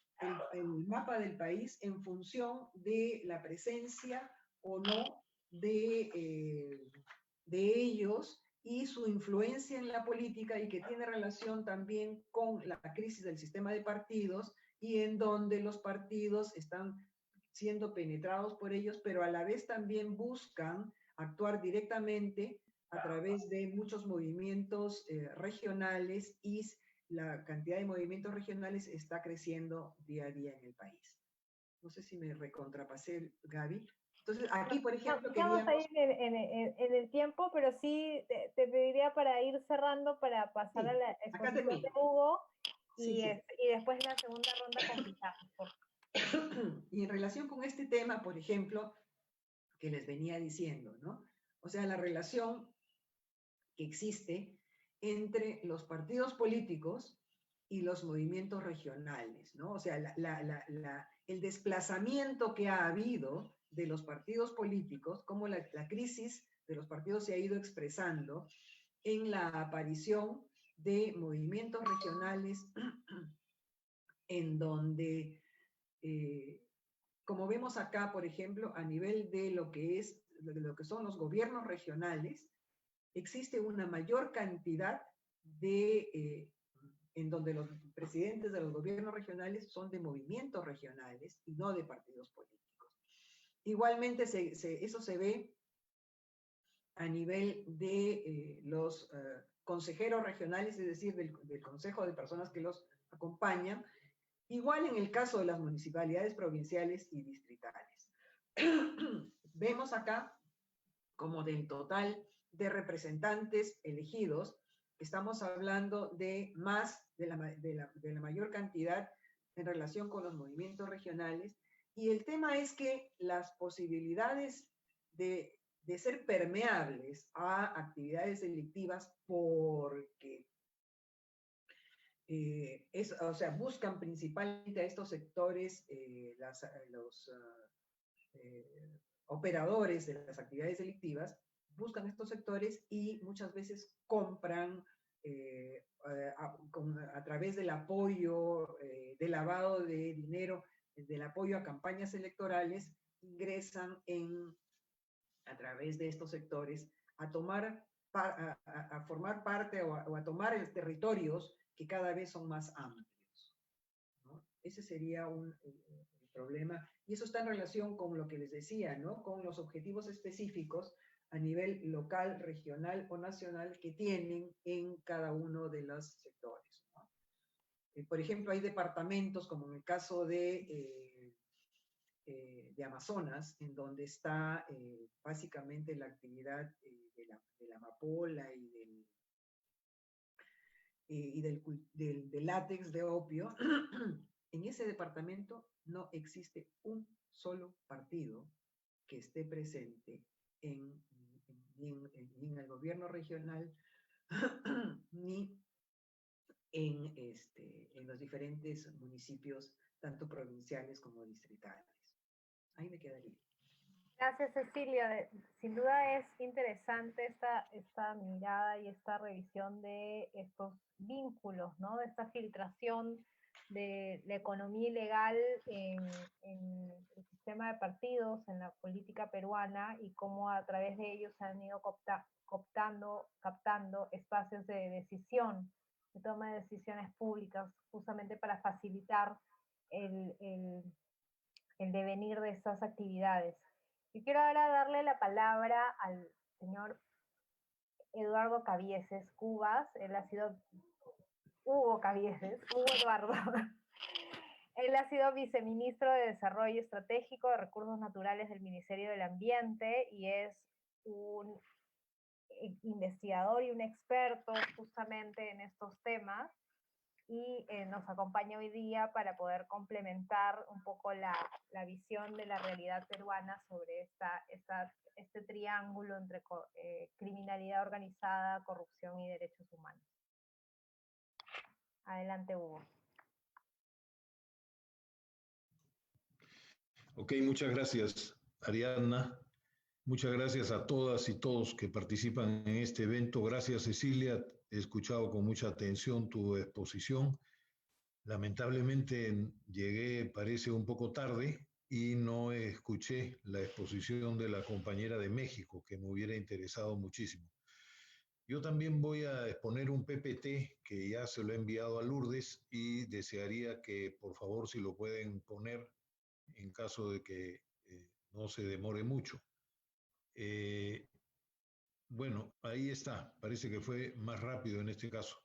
el mapa del país en función de la presencia o no de ellos y su influencia en la política, y que tiene relación también con la crisis del sistema de partidos, y en donde los partidos están siendo penetrados por ellos, pero a la vez también buscan actuar directamente a través de muchos movimientos regionales, y la cantidad de movimientos regionales está creciendo día a día en el país. No sé si me recontrapasé, Gaby. Entonces, aquí, por ejemplo, Vamos a ir en el tiempo, pero sí te pediría para ir cerrando, para pasar sí, a la exposición de Hugo, sí, y después la segunda ronda completamos, por favor. Y en relación con este tema, por ejemplo, que les venía diciendo, ¿no? O sea, la relación que existe entre los partidos políticos y los movimientos regionales, ¿no? O sea, el desplazamiento que ha habido de los partidos políticos, cómo la crisis de los partidos se ha ido expresando en la aparición de movimientos regionales en donde, como vemos acá, por ejemplo, a nivel de lo que son los gobiernos regionales, existe una mayor cantidad en donde los presidentes de los gobiernos regionales son de movimientos regionales y no de partidos políticos. Igualmente, eso se ve a nivel de los consejeros regionales, es decir, del consejo de personas que los acompañan, igual en el caso de las municipalidades provinciales y distritales. Vemos acá como del total de representantes elegidos, estamos hablando de la mayor cantidad en relación con los movimientos regionales, y el tema es que las posibilidades de ser permeables a actividades delictivas, porque o sea, buscan principalmente a estos sectores, los operadores de las actividades delictivas, buscan estos sectores y muchas veces compran a través del apoyo, del lavado de dinero, del apoyo a campañas electorales, ingresan a través de estos sectores a formar parte o a tomar territorios que cada vez son más amplios, ¿no? Ese sería el problema, y eso está en relación con lo que les decía, ¿no?, con los objetivos específicos a nivel local, regional o nacional que tienen en cada uno de los sectores, ¿no? Por ejemplo, hay departamentos, como en el caso de Amazonas, en donde está básicamente la actividad de la amapola y del látex de opio. En ese departamento no existe un solo partido que esté presente ni en el gobierno regional, ni en los diferentes municipios, tanto provinciales como distritales. Ahí me quedaría. Gracias, Cecilia. Sin duda es interesante esta mirada y esta revisión de estos vínculos, ¿no?, de esta filtración de la economía ilegal en el sistema de partidos, en la política peruana, y cómo a través de ellos se han ido captando espacios de decisión, de toma de decisiones públicas, justamente para facilitar el devenir de estas actividades. Yo quiero ahora darle la palabra al señor Eduardo Cabieses Cubas. Él ha sido Hugo Cabieses, Hugo Eduardo. Él ha sido viceministro de Desarrollo Estratégico de Recursos Naturales del Ministerio del Ambiente y es un investigador y un experto justamente en estos temas, y nos acompaña hoy día para poder complementar un poco la visión de la realidad peruana sobre este triángulo entre criminalidad organizada, corrupción y derechos humanos. Adelante, Hugo. Ok, muchas gracias, Ariadna. Muchas gracias a todas y todos que participan en este evento. Gracias, Cecilia. He escuchado con mucha atención tu exposición. Lamentablemente llegué, parece, un poco tarde y no escuché la exposición de la compañera de México, que me hubiera interesado muchísimo. Yo también voy a exponer un PPT que ya se lo he enviado a Lourdes y desearía que, por favor, si lo pueden poner en caso de que no se demore mucho. Bueno, ahí está. Parece que fue más rápido en este caso.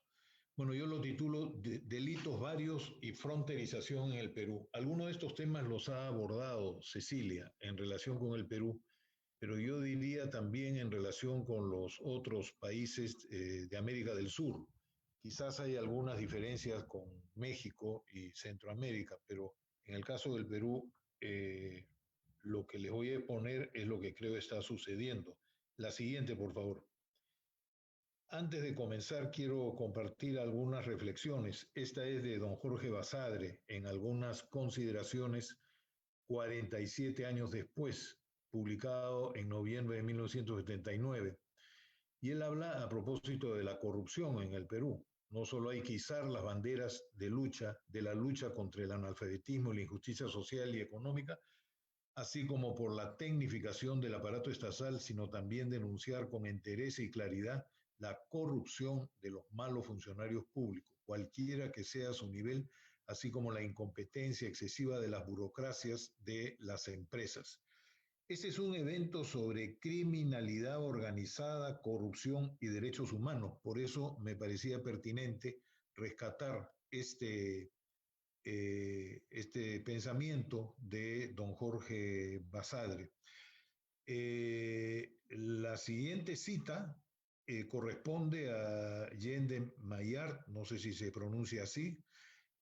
Bueno, yo lo titulo Delitos varios y fronterización en el Perú. Algunos de estos temas los ha abordado Cecilia en relación con el Perú, pero yo diría también en relación con los otros países de América del Sur. Quizás hay algunas diferencias con México y Centroamérica, pero en el caso del Perú, lo que les voy a exponer es lo que creo está sucediendo. La siguiente, por favor. Antes de comenzar, quiero compartir algunas reflexiones. Esta es de don Jorge Basadre, en algunas consideraciones 47 años después, publicado en noviembre de 1979. Y él habla a propósito de la corrupción en el Perú. No solo hay que izar las banderas de la lucha contra el analfabetismo y la injusticia social y económica, así como por la tecnificación del aparato estatal, sino también denunciar con entereza y claridad la corrupción de los malos funcionarios públicos, cualquiera que sea su nivel, así como la incompetencia excesiva de las burocracias de las empresas. Este es un evento sobre criminalidad organizada, corrupción y derechos humanos. Por eso me parecía pertinente rescatar este pensamiento de don Jorge Basadre. La siguiente cita corresponde a Yende Maillard, no sé si se pronuncia así,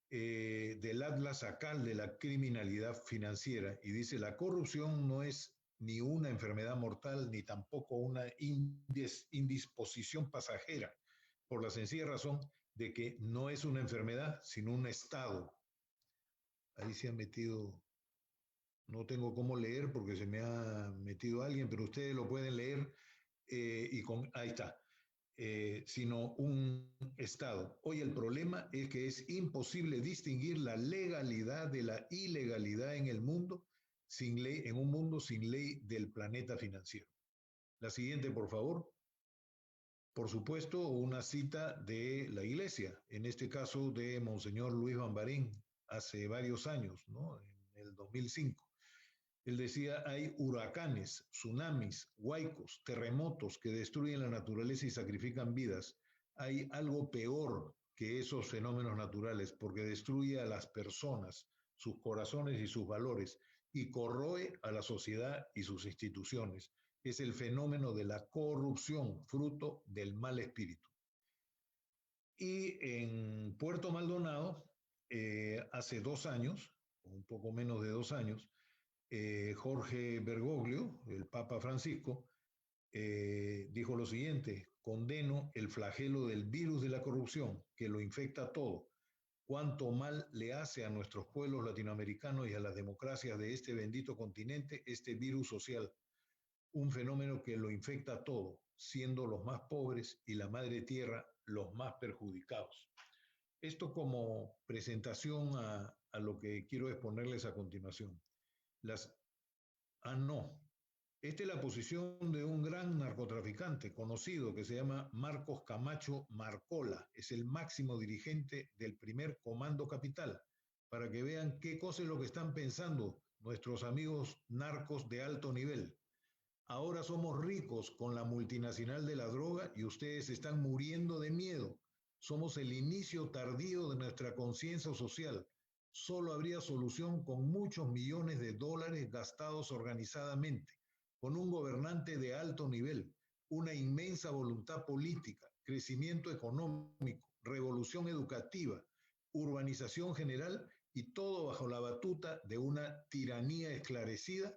del Atlas Acal de la criminalidad financiera, y dice: la corrupción no es ni una enfermedad mortal ni tampoco una indisposición pasajera, por la sencilla razón de que no es una enfermedad, sino un estado. Ahí se ha metido, no tengo cómo leer porque se me ha metido alguien, pero ustedes lo pueden leer ahí está, sino un Estado. Hoy el problema es que es imposible distinguir la legalidad de la ilegalidad en el mundo sin ley, en un mundo sin ley del planeta financiero. La siguiente, por favor. Por supuesto, una cita de la Iglesia, en este caso de Monseñor Luis Bambarín, hace varios años, ¿no? En el 2005. Él decía: hay huracanes, tsunamis, huaicos, terremotos que destruyen la naturaleza y sacrifican vidas. Hay algo peor que esos fenómenos naturales, porque destruye a las personas, sus corazones y sus valores, y corroe a la sociedad y sus instituciones. Es el fenómeno de la corrupción, fruto del mal espíritu. Y en Puerto Maldonado, hace 2 años, un poco menos de 2 años, Jorge Bergoglio, el Papa Francisco, dijo lo siguiente: condeno el flagelo del virus de la corrupción, que lo infecta todo. Cuánto mal le hace a nuestros pueblos latinoamericanos y a las democracias de este bendito continente este virus social. Un fenómeno que lo infecta todo, siendo los más pobres y la madre tierra los más perjudicados. Esto como presentación a lo que quiero exponerles a continuación. No. Esta es la posición de un gran narcotraficante conocido que se llama Marcos Camacho Marcola. Es el máximo dirigente del primer Comando Capital, para que vean qué cosa es lo que están pensando nuestros amigos narcos de alto nivel. Ahora somos ricos con la multinacional de la droga y ustedes están muriendo de miedo. Somos el inicio tardío de nuestra conciencia social. Solo habría solución con muchos millones de dólares gastados organizadamente, con un gobernante de alto nivel, una inmensa voluntad política, crecimiento económico, revolución educativa, urbanización general y todo bajo la batuta de una tiranía esclarecida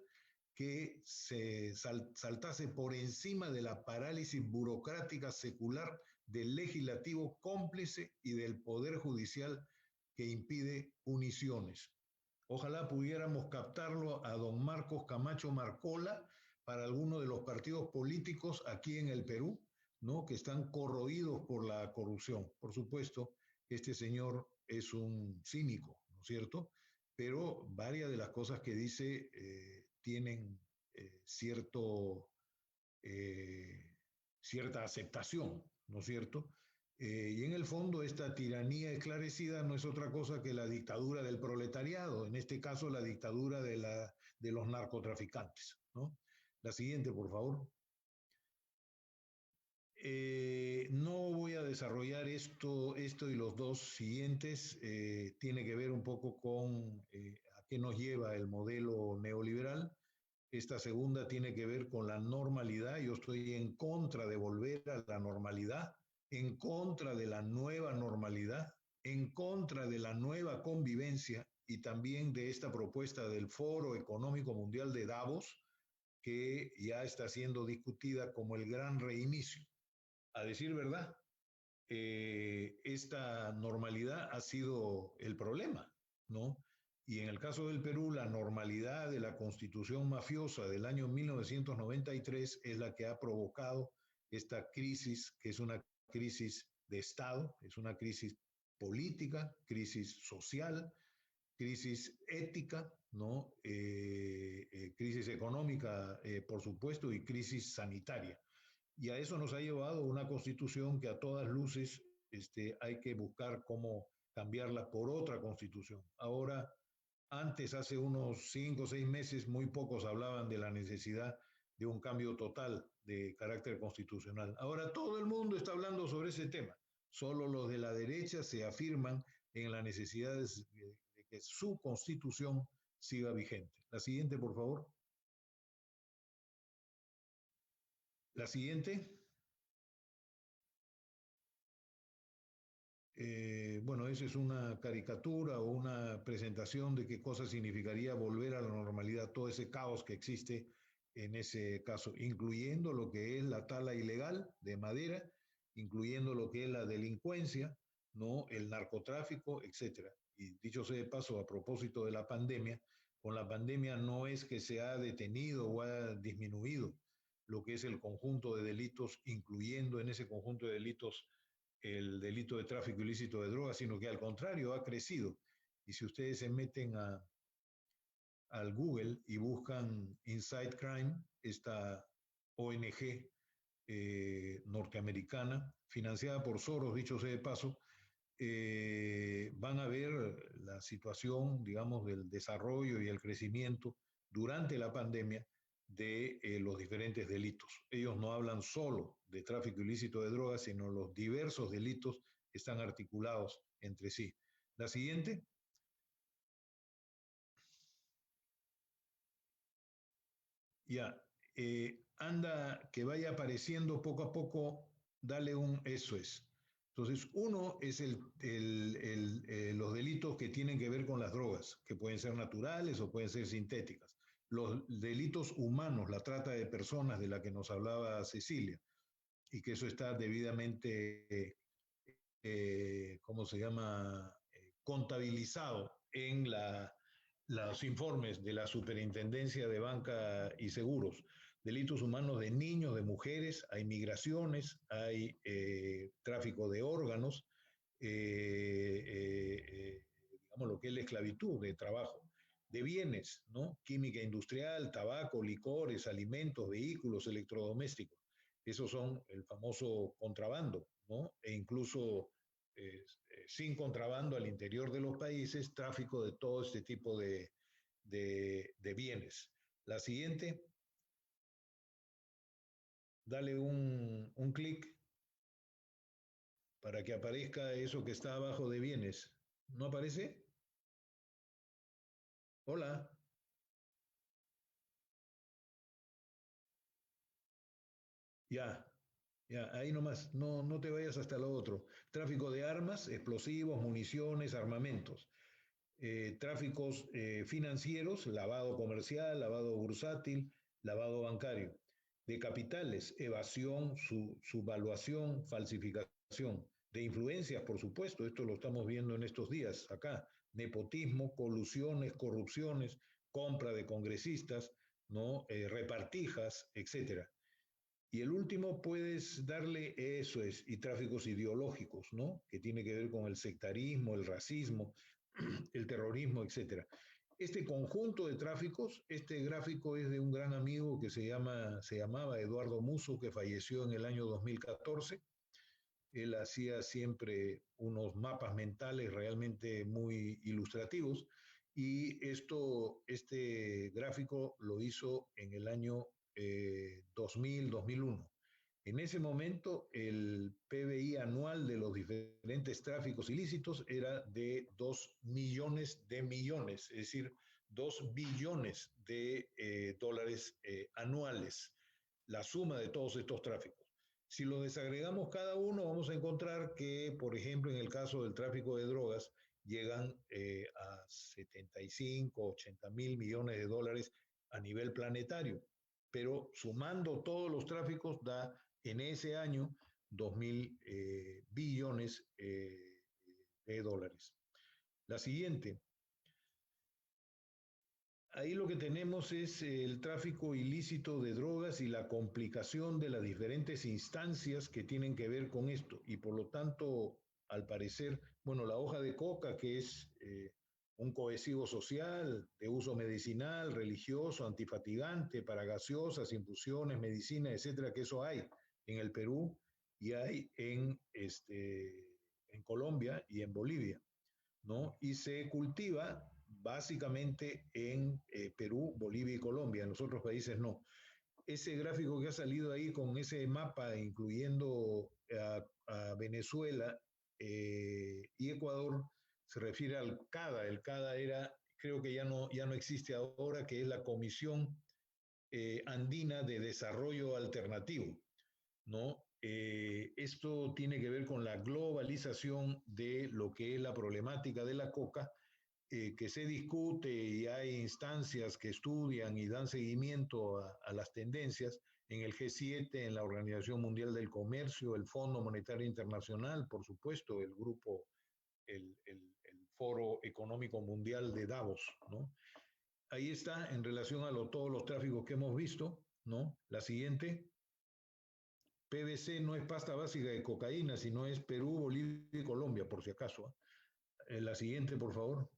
que se saltase por encima de la parálisis burocrática secular del legislativo cómplice y del poder judicial que impide puniciones. Ojalá pudiéramos captarlo a don Marcos Camacho Marcola para alguno de los partidos políticos aquí en el Perú, ¿no? Que están corroídos por la corrupción. Por supuesto, este señor es un cínico, ¿no es cierto? Pero varias de las cosas que dice tienen cierta aceptación, ¿no es cierto? Y en el fondo esta tiranía esclarecida no es otra cosa que la dictadura del proletariado, en este caso la dictadura de los narcotraficantes, ¿no? La siguiente, por favor. No voy a desarrollar esto y los dos siguientes. Tiene que ver un poco con a qué nos lleva el modelo neoliberal. Esta segunda tiene que ver con la normalidad. Yo estoy en contra de volver a la normalidad, en contra de la nueva normalidad, en contra de la nueva convivencia y también de esta propuesta del Foro Económico Mundial de Davos, que ya está siendo discutida como el gran reinicio. A decir verdad, esta normalidad ha sido el problema, ¿no? Y en el caso del Perú, la normalidad de la constitución mafiosa del año 1993 es la que ha provocado esta crisis, que es una crisis de Estado, es una crisis política, crisis social, crisis ética, ¿no? Crisis económica, por supuesto, y crisis sanitaria. Y a eso nos ha llevado una constitución que a todas luces hay que buscar cómo cambiarla por otra constitución. Ahora, antes, hace unos 5 o 6 meses, muy pocos hablaban de la necesidad de un cambio total de carácter constitucional. Ahora todo el mundo está hablando sobre ese tema. Solo los de la derecha se afirman en la necesidad de que su constitución siga vigente. La siguiente, por favor. La siguiente. Bueno, esa es una caricatura o una presentación de qué cosa significaría volver a la normalidad, todo ese caos que existe en ese caso, incluyendo lo que es la tala ilegal de madera, incluyendo lo que es la delincuencia, ¿no? El narcotráfico, etcétera. Y dicho sea de paso, a propósito de la pandemia, con la pandemia no es que se ha detenido o ha disminuido lo que es el conjunto de delitos, incluyendo en ese conjunto de delitos el delito de tráfico ilícito de drogas, sino que al contrario ha crecido. Y si ustedes se meten al Google y buscan Inside Crime, esta ONG norteamericana, financiada por Soros, dicho sea de paso, van a ver la situación, digamos, del desarrollo y el crecimiento durante la pandemia de los diferentes delitos. Ellos no hablan solo de tráfico ilícito de drogas, sino los diversos delitos que están articulados entre sí. La siguiente. Ya, anda, que vaya apareciendo poco a poco, dale un eso es. Entonces, uno es los delitos que tienen que ver con las drogas, que pueden ser naturales o pueden ser sintéticas. Los delitos humanos, la trata de personas de la que nos hablaba Cecilia, y que eso está debidamente, ¿cómo se llama?, contabilizado en los informes de la Superintendencia de Banca y Seguros. Delitos humanos de niños, de mujeres, hay migraciones, hay tráfico de órganos, digamos, lo que es la esclavitud de trabajo, de bienes, ¿no? Química industrial, tabaco, licores, alimentos, vehículos, electrodomésticos. Esos son el famoso contrabando, ¿no? E incluso sin contrabando al interior de los países, tráfico de todo este tipo de bienes. La siguiente, dale un clic para que aparezca eso que está abajo de bienes. ¿No aparece? Hola. Ya, ya, ahí nomás, no te vayas hasta lo otro. Tráfico de armas, explosivos, municiones, armamentos. Tráficos financieros, lavado comercial, lavado bursátil, lavado bancario. De capitales, evasión, subvaluación, falsificación. De influencias, por supuesto, esto lo estamos viendo en estos días acá. Nepotismo, colusiones, corrupciones, compra de congresistas, ¿no? Repartijas, etcétera. Y el último puedes darle eso es, y tráficos ideológicos, ¿no? Que tiene que ver con el sectarismo, el racismo, el terrorismo, etcétera. Este conjunto de tráficos, este gráfico es de un gran amigo que se llamaba Eduardo Musso, que falleció en el año 2014. Él hacía siempre unos mapas mentales realmente muy ilustrativos y este gráfico lo hizo en el año 2000-2001. En ese momento, el PBI anual de los diferentes tráficos ilícitos era de 2 millones de millones, es decir, 2 billones de dólares anuales, la suma de todos estos tráficos. Si los desagregamos cada uno, vamos a encontrar que, por ejemplo, en el caso del tráfico de drogas, llegan a 75, 80 mil millones de dólares a nivel planetario. Pero sumando todos los tráficos da en ese año 2.000 billones de dólares. La siguiente. Ahí lo que tenemos es el tráfico ilícito de drogas y la complicación de las diferentes instancias que tienen que ver con esto. Y por lo tanto, al parecer, bueno, la hoja de coca, que es un cohesivo social de uso medicinal, religioso, antifatigante, para gaseosas, infusiones, medicina, etcétera, que eso hay en el Perú y hay en Colombia y en Bolivia, ¿no? Y se cultiva básicamente en Perú, Bolivia y Colombia, en los otros países no. Ese gráfico que ha salido ahí con ese mapa, incluyendo a Venezuela y Ecuador, se refiere al CADA. El CADA era, creo que ya no existe ahora, que es la Comisión Andina de Desarrollo Alternativo, ¿no? Esto tiene que ver con la globalización de lo que es la problemática de la coca, que se discute y hay instancias que estudian y dan seguimiento a las tendencias en el G7, en la Organización Mundial del Comercio, el Fondo Monetario Internacional, por supuesto, el grupo, el Foro Económico Mundial de Davos, ¿no? Ahí está en relación a todos los tráficos que hemos visto, ¿no? La siguiente. PBC no es pasta básica de cocaína, sino es Perú, Bolivia y Colombia, por si acaso. La siguiente, por favor.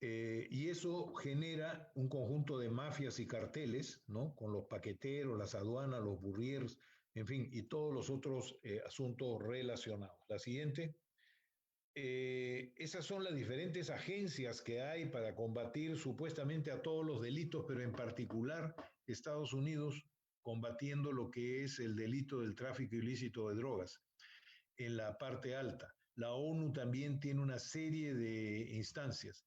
Y eso genera un conjunto de mafias y carteles, ¿no? Con los paqueteros, las aduanas, los burriers, en fin, y todos los otros asuntos relacionados. La siguiente. Esas son las diferentes agencias que hay para combatir supuestamente a todos los delitos, pero en particular Estados Unidos combatiendo lo que es el delito del tráfico ilícito de drogas en la parte alta. La ONU también tiene una serie de instancias.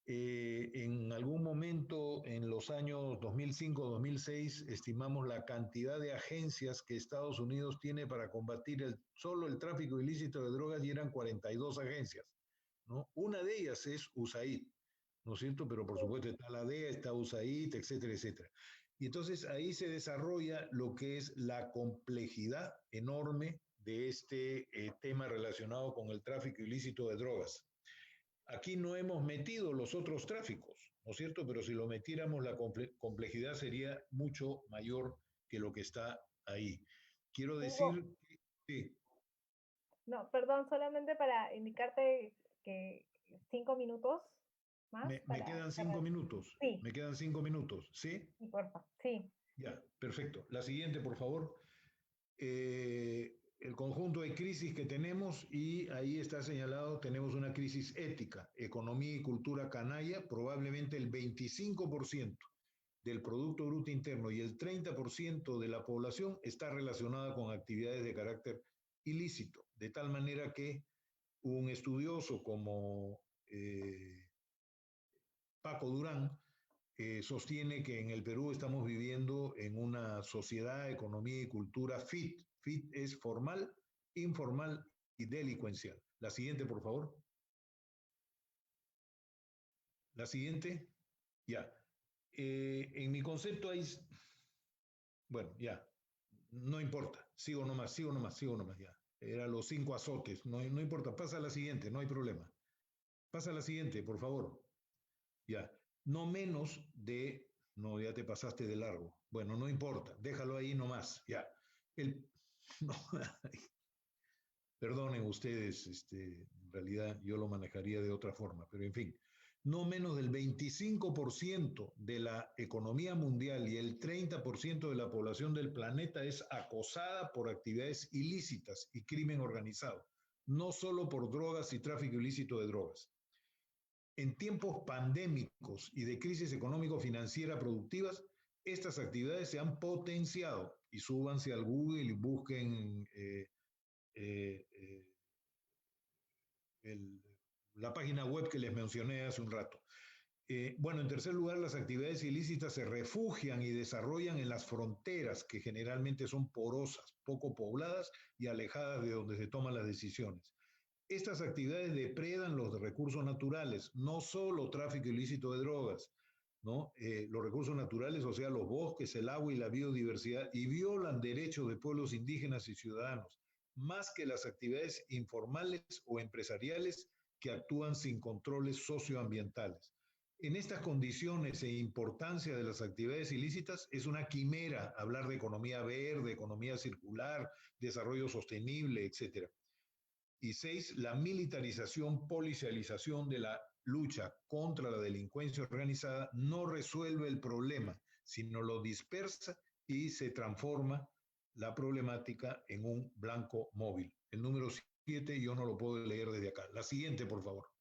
En algún momento, en los años 2005-2006, estimamos la cantidad de agencias que Estados Unidos tiene para combatir solo el tráfico ilícito de drogas y eran 42 agencias, ¿no? Una de ellas es USAID, ¿no es cierto? Pero por supuesto está la DEA, está USAID, etcétera, etcétera. Y entonces ahí se desarrolla lo que es la complejidad enorme de este tema relacionado con el tráfico ilícito de drogas. Aquí no hemos metido los otros tráficos, ¿no es cierto? Pero si lo metiéramos, la complejidad sería mucho mayor que lo que está ahí. Quiero decir que... Sí. No, perdón, solamente para indicarte que 5 minutos más Me para quedan cerrar. 5 minutos. Sí, Me quedan 5 minutos, ¿sí? sí, porfa. Sí. Ya, perfecto. La siguiente, por favor. El conjunto de crisis que tenemos, y ahí está señalado, tenemos una crisis ética, economía y cultura canalla, probablemente el 25% del Producto Bruto Interno y el 30% de la población está relacionada con actividades de carácter ilícito, de tal manera que un estudioso como Paco Durán sostiene que en el Perú estamos viviendo en una sociedad, economía y cultura fit. Fit es formal, informal y delincuencial. La siguiente, por favor. La siguiente. Ya. En mi concepto hay... Bueno, ya. No importa. Sigo nomás, sigo nomás, sigo nomás, ya. Eran los 5 azotes. No, no importa. Pasa a la siguiente, no hay problema. Pasa a la siguiente, por favor. Ya. No menos de... No, ya te pasaste de largo. Bueno, no importa. Déjalo ahí nomás. Ya. El... No. Perdonen ustedes, en realidad yo lo manejaría de otra forma, pero en fin, no menos del 25% de la economía mundial y el 30% de la población del planeta es acosada por actividades ilícitas y crimen organizado, no solo por drogas y tráfico ilícito de drogas. En tiempos pandémicos y de crisis económico-financiera productivas, estas actividades se han potenciado, y súbanse al Google y busquen eh, el, la página web que les mencioné hace un rato. Bueno, en tercer lugar, las actividades ilícitas se refugian y desarrollan en las fronteras, que generalmente son porosas, poco pobladas y alejadas de donde se toman las decisiones. Estas actividades depredan los recursos naturales, no solo tráfico ilícito de drogas, ¿no? Los recursos naturales, o sea, los bosques, el agua y la biodiversidad, y violan derechos de pueblos indígenas y ciudadanos, más que las actividades informales o empresariales que actúan sin controles socioambientales. En estas condiciones e importancia de las actividades ilícitas, es una quimera hablar de economía verde, economía circular, desarrollo sostenible, etc. Y 6, la militarización, policialización de la lucha contra la delincuencia organizada no resuelve el problema, sino lo dispersa y se transforma la problemática en un blanco móvil. El número 7 yo no lo puedo leer desde acá. La siguiente, por favor.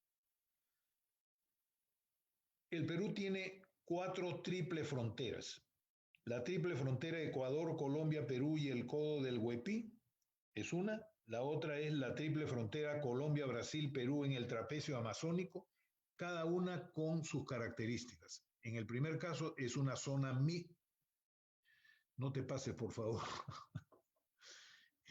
El Perú tiene 4 triples fronteras. La triple frontera Ecuador, Colombia, Perú y el Codo del Huepí es una. La otra es la triple frontera Colombia, Brasil, Perú en el trapecio amazónico, cada una con sus características. En el primer caso es una zona no te pases, por favor.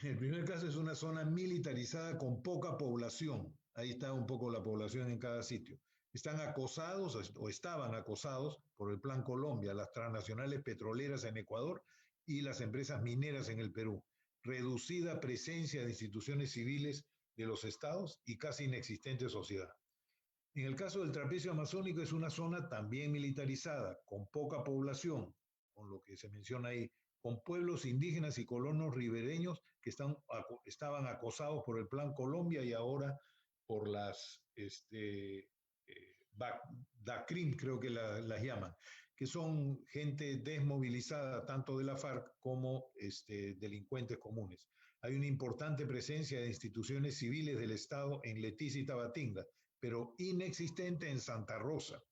En el primer caso es una zona militarizada con poca población. Ahí está un poco la población en cada sitio. Están acosados o estaban acosados por el Plan Colombia, las transnacionales petroleras en Ecuador y las empresas mineras en el Perú. Reducida presencia de instituciones civiles de los estados y casi inexistente sociedad. En el caso del trapecio amazónico es una zona también militarizada, con poca población, con lo que se menciona ahí, con pueblos indígenas y colonos ribereños que estaban acosados por el Plan Colombia y ahora por las DACRIM, creo que las llaman, que son gente desmovilizada tanto de la FARC como delincuentes comunes. Hay una importante presencia de instituciones civiles del Estado en Leticia y Tabatinga, pero inexistente en Santa Rosa.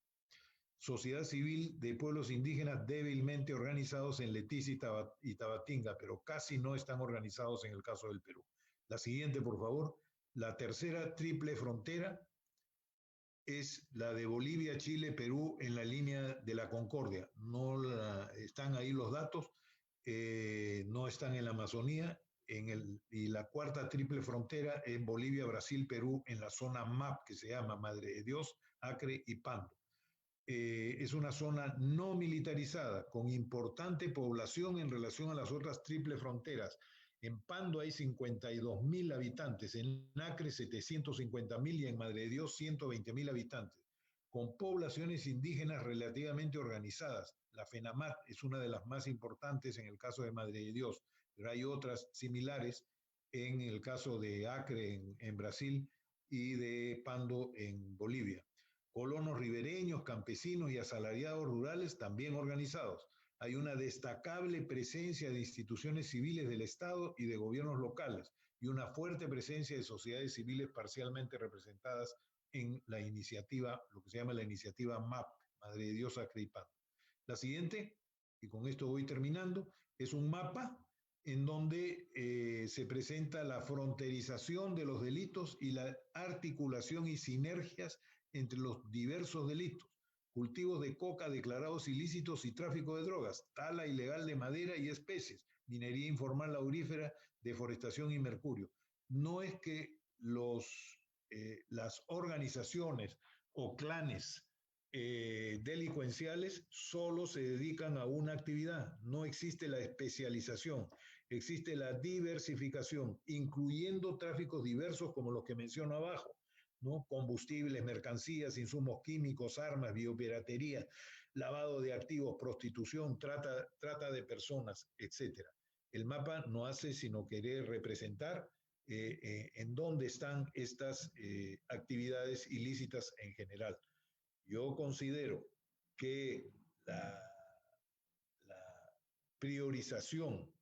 Sociedad civil de pueblos indígenas débilmente organizados en Leticia y Tabatinga, pero casi no están organizados en el caso del Perú. La siguiente, por favor. La tercera triple frontera es la de Bolivia, Chile, Perú en la línea de la Concordia. Están ahí los datos, no están en la Amazonía. Y la cuarta triple frontera en Bolivia, Brasil, Perú, en la zona MAP, que se llama Madre de Dios, Acre y Pando. Es una zona no militarizada, con importante población en relación a las otras triple fronteras. En Pando hay 52.000 habitantes, en Acre 750.000 y en Madre de Dios 120.000 habitantes, con poblaciones indígenas relativamente organizadas. La FENAMAT es una de las más importantes en el caso de Madre de Dios, pero hay otras similares en el caso de Acre en Brasil y de Pando en Bolivia. Colonos ribereños, campesinos y asalariados rurales también organizados. Hay una destacable presencia de instituciones civiles del Estado y de gobiernos locales y una fuerte presencia de sociedades civiles parcialmente representadas en la iniciativa, lo que se llama la iniciativa MAP, Madre de Dios Acre y Pando. La siguiente, y con esto voy terminando, es un mapa en donde se presenta la fronterización de los delitos y la articulación y sinergias entre los diversos delitos, cultivos de coca declarados ilícitos y tráfico de drogas, tala ilegal de madera y especies, minería informal aurífera, deforestación y mercurio. No es que las organizaciones o clanes delincuenciales solo se dedican a una actividad, no existe la especialización, existe la diversificación, incluyendo tráficos diversos como los que menciono abajo, ¿no? Combustibles, mercancías, insumos químicos, armas, biopiratería, lavado de activos, prostitución, trata de personas, etc. El mapa no hace sino querer representar en dónde están estas actividades ilícitas en general. Yo considero que la priorización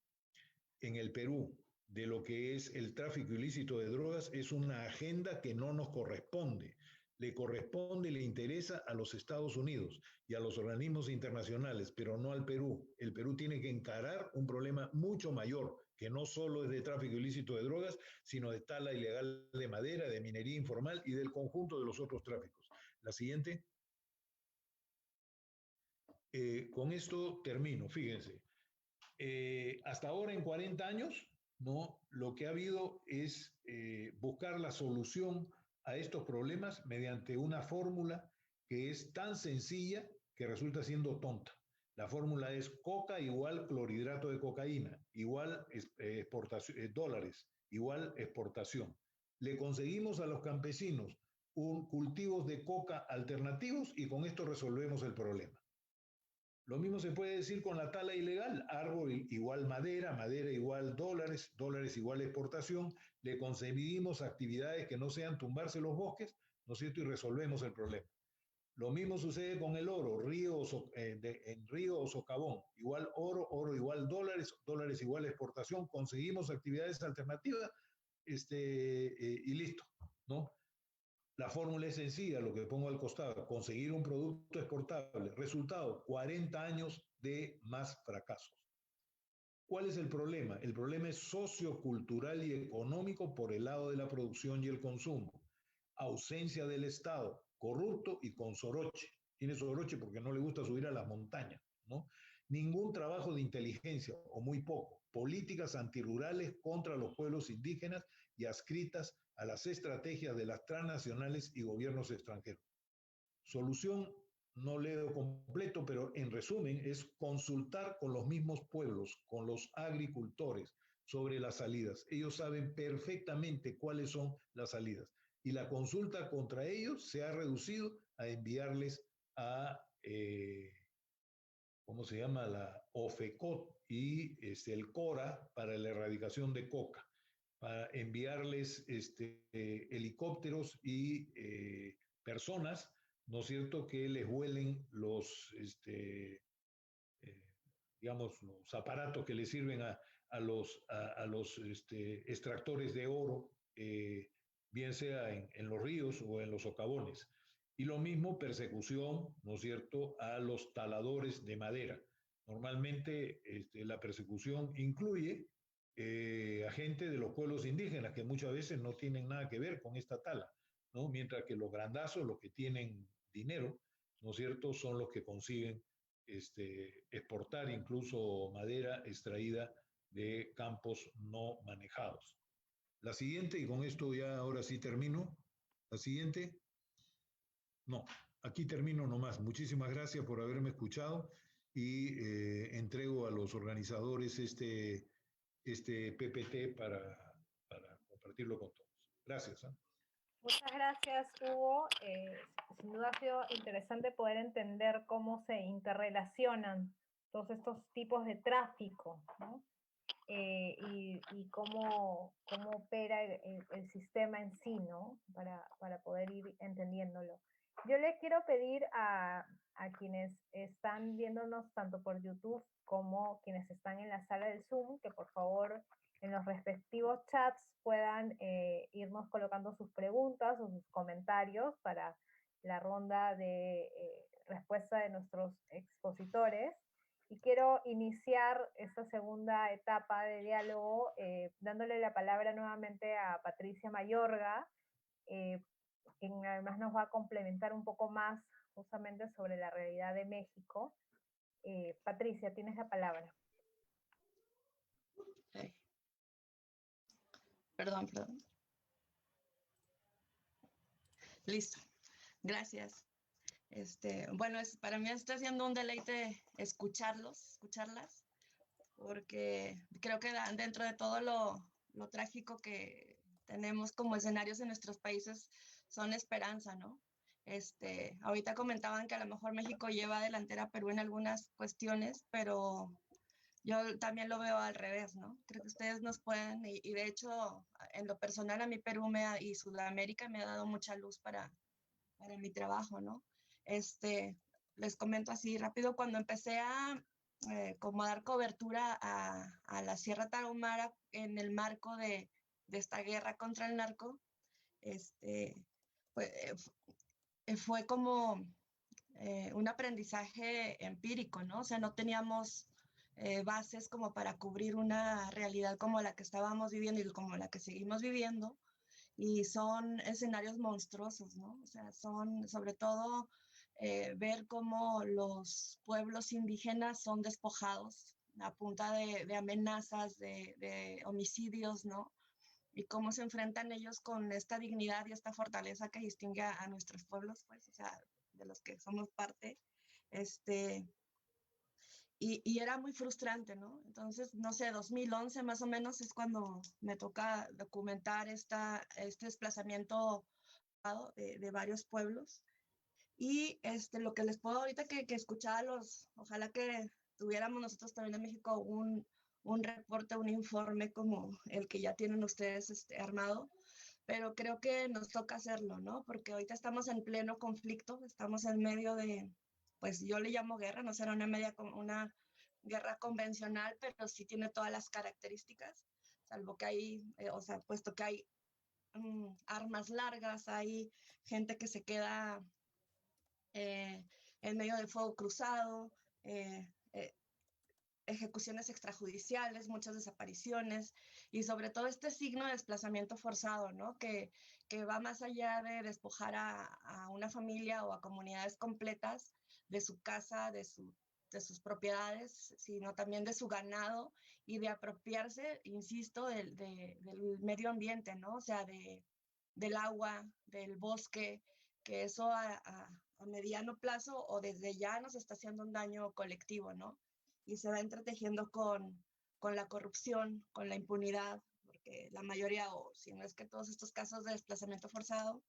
en el Perú de lo que es el tráfico ilícito de drogas es una agenda que no nos corresponde. Le corresponde, le interesa a los Estados Unidos y a los organismos internacionales, pero no al Perú. El Perú tiene que encarar un problema mucho mayor, que no solo es de tráfico ilícito de drogas, sino de tala ilegal de madera, de minería informal y del conjunto de los otros tráficos. La siguiente. Con esto termino, fíjense. Hasta ahora, en 40 años, ¿no? Lo que ha habido es buscar la solución a estos problemas mediante una fórmula que es tan sencilla que resulta siendo tonta. La fórmula es coca igual clorhidrato de cocaína, igual dólares, igual exportación. Le conseguimos a los campesinos cultivos de coca alternativos y con esto resolvemos el problema. Lo mismo se puede decir con la tala ilegal, árbol igual madera, madera igual dólares, dólares igual exportación, le concebimos actividades que no sean tumbarse los bosques, ¿no es cierto? Y resolvemos el problema. Lo mismo sucede con el oro, en río o socavón, igual oro, oro igual dólares, dólares igual exportación, conseguimos actividades alternativas y listo, ¿no? La fórmula es sencilla, lo que pongo al costado, conseguir un producto exportable. Resultado, 40 años de más fracasos. ¿Cuál es el problema? El problema es sociocultural y económico por el lado de la producción y el consumo. Ausencia del Estado, corrupto y con soroche. Tiene soroche porque no le gusta subir a las montañas, ¿no? Ningún trabajo de inteligencia, o muy poco. Políticas antirurales contra los pueblos indígenas y adscritas a las estrategias de las transnacionales y gobiernos extranjeros. Solución, no leo completo, pero en resumen es consultar con los mismos pueblos, con los agricultores sobre las salidas. Ellos saben perfectamente cuáles son las salidas. Y la consulta contra ellos se ha reducido a enviarles a, ¿cómo se llama? La OFECOT y el CORA para la erradicación de coca, para enviarles helicópteros y personas, ¿no es cierto?, que les huelen los, digamos, los aparatos que les sirven a los extractores de oro, bien sea en los ríos o en los socavones. Y lo mismo persecución, ¿no es cierto?, a los taladores de madera. Normalmente la persecución incluye a gente de los pueblos indígenas que muchas veces no tienen nada que ver con esta tala, ¿no? Mientras que los grandazos, los que tienen dinero, ¿no es cierto?, son los que consiguen exportar incluso madera extraída de campos no manejados. La siguiente, y con esto ya ahora sí termino. La siguiente. No, aquí termino nomás. Muchísimas gracias por haberme escuchado y entrego a los organizadores este PPT para compartirlo con todos. Gracias. Muchas gracias, Hugo. Sin duda ha sido interesante poder entender cómo se interrelacionan todos estos tipos de tráfico, ¿no? y cómo opera el sistema en sí, ¿no? Para poder ir entendiéndolo. Yo les quiero pedir a quienes están viéndonos tanto por YouTube como quienes están en la sala del Zoom, que por favor en los respectivos chats puedan irnos colocando sus preguntas o sus comentarios para la ronda de respuesta de nuestros expositores. Y quiero iniciar esta segunda etapa de diálogo dándole la palabra nuevamente a Patricia Mayorga, quien además nos va a complementar un poco más justamente sobre la realidad de México. Patricia, tienes la palabra. Okay. Perdón. Listo. Gracias. Bueno, para mí está siendo un deleite escucharlas, porque creo que dentro de todo lo trágico que tenemos como escenarios en nuestros países son esperanza, ¿no? Ahorita comentaban que a lo mejor México lleva delantera a Perú en algunas cuestiones, pero yo también lo veo al revés, ¿no? Creo que ustedes nos pueden, y de hecho, en lo personal a mí Perú y Sudamérica me ha dado mucha luz para mi trabajo, ¿no? Les comento así rápido, cuando empecé como a dar cobertura a la Sierra Tarahumara en el marco de esta guerra contra el narco, pues, fue como un aprendizaje empírico, ¿no? O sea, no teníamos bases como para cubrir una realidad como la que estábamos viviendo y como la que seguimos viviendo, y son escenarios monstruosos, ¿no? O sea, son sobre todo ver cómo los pueblos indígenas son despojados a punta de amenazas, de homicidios, ¿no? Y cómo se enfrentan ellos con esta dignidad y esta fortaleza que distingue a nuestros pueblos, pues, o sea, de los que somos parte, y era muy frustrante, ¿no? Entonces, no sé, 2011 más o menos es cuando me toca documentar este desplazamiento de varios pueblos. Y lo que les puedo ahorita que escuchaba ojalá que tuviéramos nosotros también en México un reporte, un informe como el que ya tienen ustedes armado, pero creo que nos toca hacerlo, ¿no? Porque ahorita estamos en pleno conflicto, estamos en medio de, pues yo le llamo guerra, no será una guerra convencional, pero sí tiene todas las características, salvo que hay, o sea, puesto que hay armas largas, hay gente que se queda en medio del fuego cruzado, ejecuciones extrajudiciales, muchas desapariciones y sobre todo este signo de desplazamiento forzado, ¿no? Que va más allá de despojar a una familia o a comunidades completas de su casa, de sus propiedades, sino también de su ganado y de apropiarse, insisto, del medio ambiente, ¿no? O sea, del agua, del bosque, que eso a mediano plazo o desde ya nos está haciendo un daño colectivo, ¿no? Y se va entretejiendo con la corrupción, con la impunidad, porque la mayoría, o si no es que todos estos casos de desplazamiento forzado,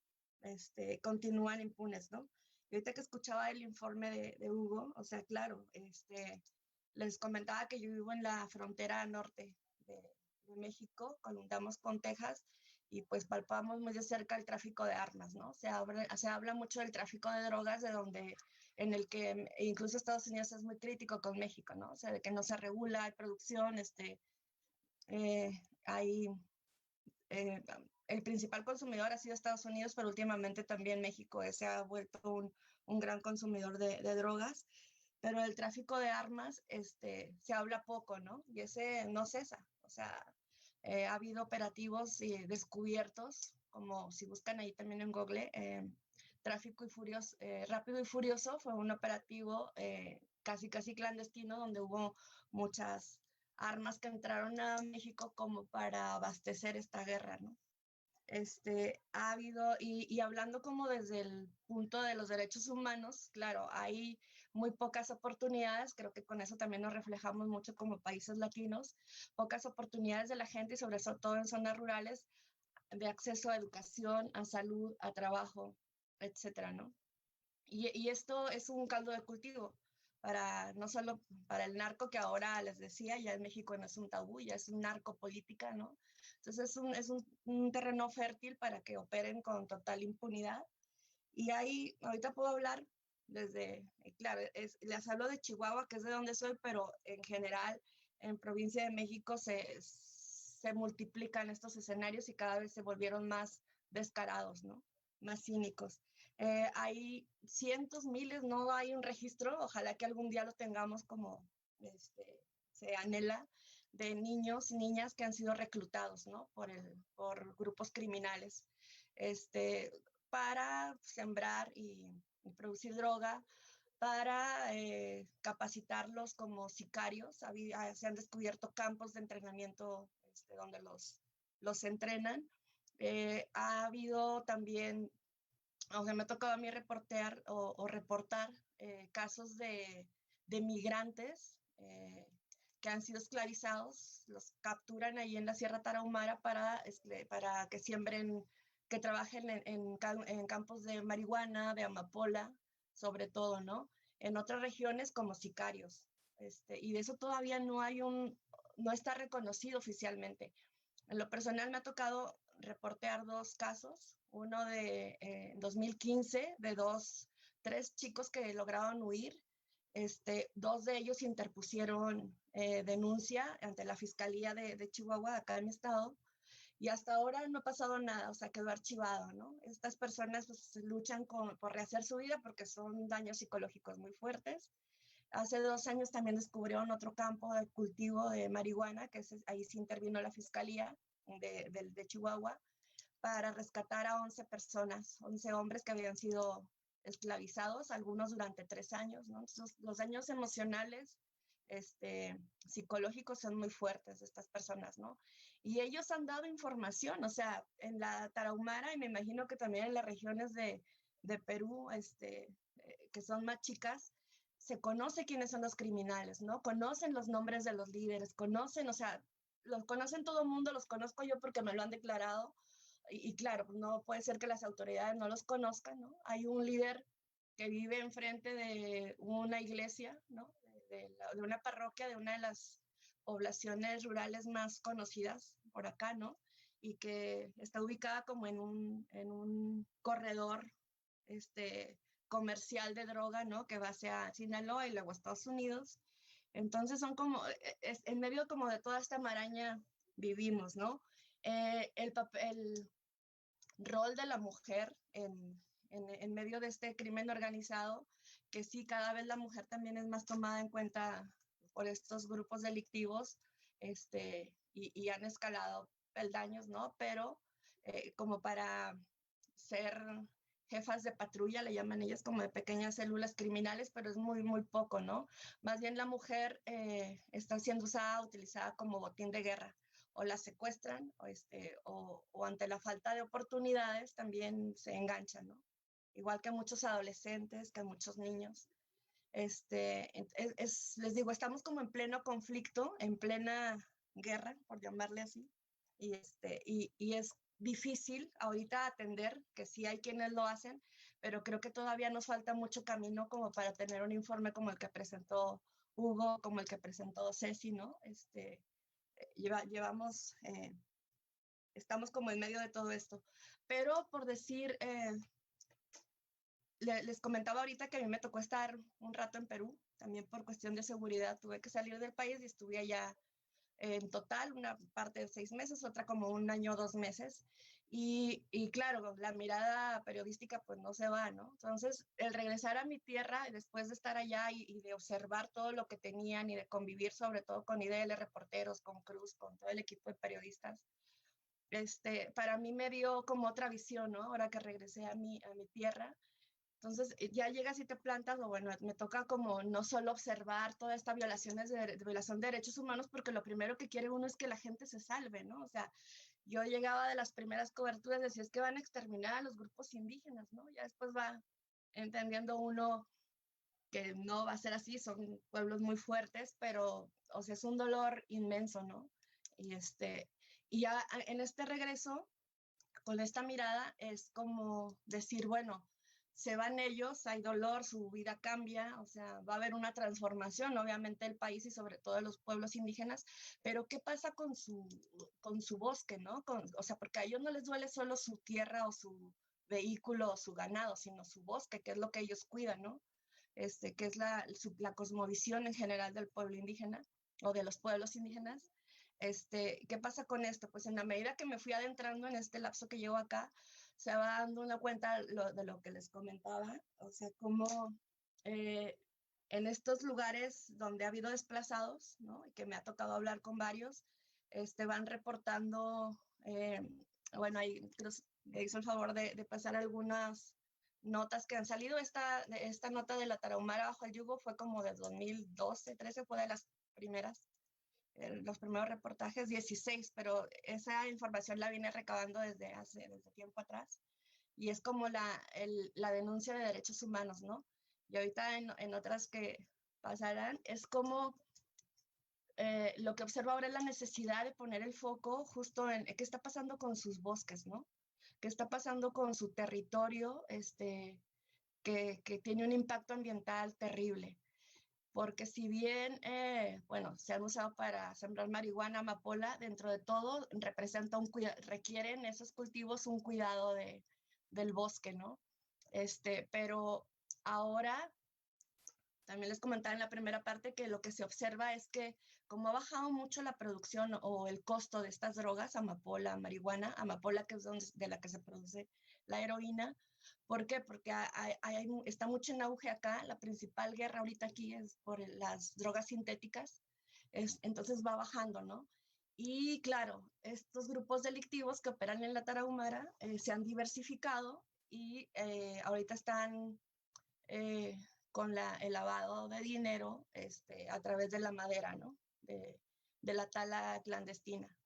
continúan impunes, ¿no? Y ahorita que escuchaba el informe de Hugo, o sea, claro, les comentaba que yo vivo en la frontera norte de México, colindamos con Texas, y pues palpamos muy de cerca el tráfico de armas, ¿no? Se habla mucho del tráfico de drogas, en el que incluso Estados Unidos es muy crítico con México, ¿no? O sea, de que no se regula, hay producción, hay, el principal consumidor ha sido Estados Unidos, pero últimamente también México se ha vuelto un gran consumidor de drogas, pero el tráfico de armas se habla poco, ¿no? Y ese no cesa, o sea, ha habido operativos descubiertos, como si buscan ahí también en Google, Tráfico y Furioso, Rápido y Furioso fue un operativo casi clandestino donde hubo muchas armas que entraron a México como para abastecer esta guerra, ¿no? Ha habido, y hablando como desde el punto de los derechos humanos, claro, hay muy pocas oportunidades, creo que con eso también nos reflejamos mucho como países latinos, pocas oportunidades de la gente y sobre todo en zonas rurales de acceso a educación, a salud, a trabajo, etcétera, ¿no? Y esto es un caldo de cultivo, no solo para el narco, que ahora les decía, ya en México no es un tabú, ya es un narcopolítica, ¿no? Entonces un terreno fértil para que operen con total impunidad. Y ahí, ahorita puedo hablar desde, claro, les hablo de Chihuahua, que es de donde soy, pero en general en Provincia de México se multiplican estos escenarios y cada vez se volvieron más descarados, ¿no? Más cínicos. Hay cientos, miles, no hay un registro, ojalá que algún día lo tengamos como se anhela, de niños y niñas que han sido reclutados, ¿no? Por grupos criminales, para sembrar y producir droga, para capacitarlos como sicarios. Se han descubierto campos de entrenamiento donde los entrenan. Ha habido también, o sea, me ha tocado a mí reportar casos de migrantes que han sido esclavizados, los capturan ahí en la Sierra Tarahumara para que siembren, que trabajen en campos de marihuana, de amapola, sobre todo, ¿no? En otras regiones como sicarios. Y de eso todavía no está reconocido oficialmente. En lo personal me ha tocado reportear 2 casos, uno de 2015, de 3 chicos que lograron huir. 2 de ellos interpusieron denuncia ante la Fiscalía de Chihuahua, acá en mi estado, y hasta ahora no ha pasado nada, o sea, quedó archivado, ¿no? Estas personas pues, luchan por rehacer su vida porque son daños psicológicos muy fuertes. Hace 2 años también descubrieron otro campo de cultivo de marihuana, ahí sí intervino la Fiscalía de Chihuahua, para rescatar a 11 personas, 11 hombres que habían sido esclavizados, algunos durante 3 años, ¿no? Entonces, los daños emocionales, psicológicos son muy fuertes de estas personas, ¿no? Y ellos han dado información, o sea, en la Tarahumara y me imagino que también en las regiones de Perú, que son más chicas, se conoce quiénes son los criminales, ¿no? Conocen los nombres de los líderes, conocen, o sea, los conocen todo el mundo, los conozco yo porque me lo han declarado. Y claro, no puede ser que las autoridades no los conozcan, ¿no? Hay un líder que vive enfrente de una iglesia, ¿no? De una parroquia, de una de las poblaciones rurales más conocidas por acá, ¿no? Y que está ubicada como en un corredor comercial de droga, ¿no? Que va hacia Sinaloa y luego a Estados Unidos. Entonces son como, en medio como de toda esta maraña vivimos, ¿no? El rol de la mujer en medio de este crimen organizado, que sí, cada vez la mujer también es más tomada en cuenta por estos grupos delictivos, y han escalado peldaños, ¿no? Pero como para ser jefas de patrulla, le llaman ellas, como de pequeñas células criminales, pero es muy, muy poco, ¿no? Más bien la mujer está siendo utilizada como botín de guerra, o la secuestran, o ante la falta de oportunidades también se enganchan, ¿no? Igual que muchos adolescentes, que muchos niños. Les digo, estamos como en pleno conflicto, en plena guerra, por llamarle así, y es difícil ahorita atender, que sí hay quienes lo hacen, pero creo que todavía nos falta mucho camino como para tener un informe como el que presentó Hugo, como el que presentó Ceci, ¿no? Estamos como en medio de todo esto. Pero por decir, les comentaba ahorita que a mí me tocó estar un rato en Perú, también por cuestión de seguridad tuve que salir del país y estuve allá en total, una parte de 6 meses, otra como 1 año o 2 meses. Y claro, la mirada periodística pues no se va, ¿no? Entonces, el regresar a mi tierra, después de estar allá y de observar todo lo que tenían y de convivir sobre todo con IDL reporteros, con Cruz, con todo el equipo de periodistas, para mí me dio como otra visión, ¿no? Ahora que regresé a mi tierra. Entonces ya llegas y te plantas, o bueno, me toca como no solo observar toda esta violación de derechos humanos, porque lo primero que quiere uno es que la gente se salve, ¿no? O sea, yo llegaba de las primeras coberturas, decía, es que van a exterminar a los grupos indígenas, ¿no? Ya después va entendiendo uno que no va a ser así, son pueblos muy fuertes, pero, o sea, es un dolor inmenso, ¿no? Y ya en este regreso, con esta mirada, es como decir, bueno, se van ellos, hay dolor, su vida cambia, o sea, va a haber una transformación, obviamente, del país y sobre todo de los pueblos indígenas, pero ¿qué pasa con su bosque, no? O sea, porque a ellos no les duele solo su tierra o su vehículo o su ganado, sino su bosque, que es lo que ellos cuidan, ¿no? Que es la cosmovisión en general del pueblo indígena o de los pueblos indígenas. ¿Qué pasa con esto? Pues en la medida que me fui adentrando en este lapso que llevo acá, se va dando una cuenta de lo que les comentaba, o sea, cómo en estos lugares donde ha habido desplazados, ¿no? Y que me ha tocado hablar con varios, van reportando, bueno, ahí me hizo el favor de pasar algunas notas que han salido. Esta nota de la Tarahumara bajo el yugo fue como de 2012, 13, fue de las primeras, los primeros reportajes, 16, pero esa información la vine recabando desde tiempo atrás, y es como la denuncia de derechos humanos, ¿no? Y ahorita en otras que pasarán, es como lo que observo ahora es la necesidad de poner el foco justo en qué está pasando con sus bosques, ¿no? Qué está pasando con su territorio, que tiene un impacto ambiental terrible. Porque si bien, bueno, se han usado para sembrar marihuana, amapola, dentro de todo requieren esos cultivos un cuidado del bosque, ¿no? Pero ahora, también les comentaba en la primera parte que lo que se observa es que como ha bajado mucho la producción o el costo de estas drogas, amapola, marihuana, amapola que es de la que se produce la heroína. ¿Por qué? Porque está mucho en auge acá. La principal guerra ahorita aquí es por las drogas sintéticas. Entonces va bajando, ¿no? Y claro, estos grupos delictivos que operan en la Tarahumara se han diversificado y ahorita están con el lavado de dinero a través de la madera, ¿no? De la tala clandestina.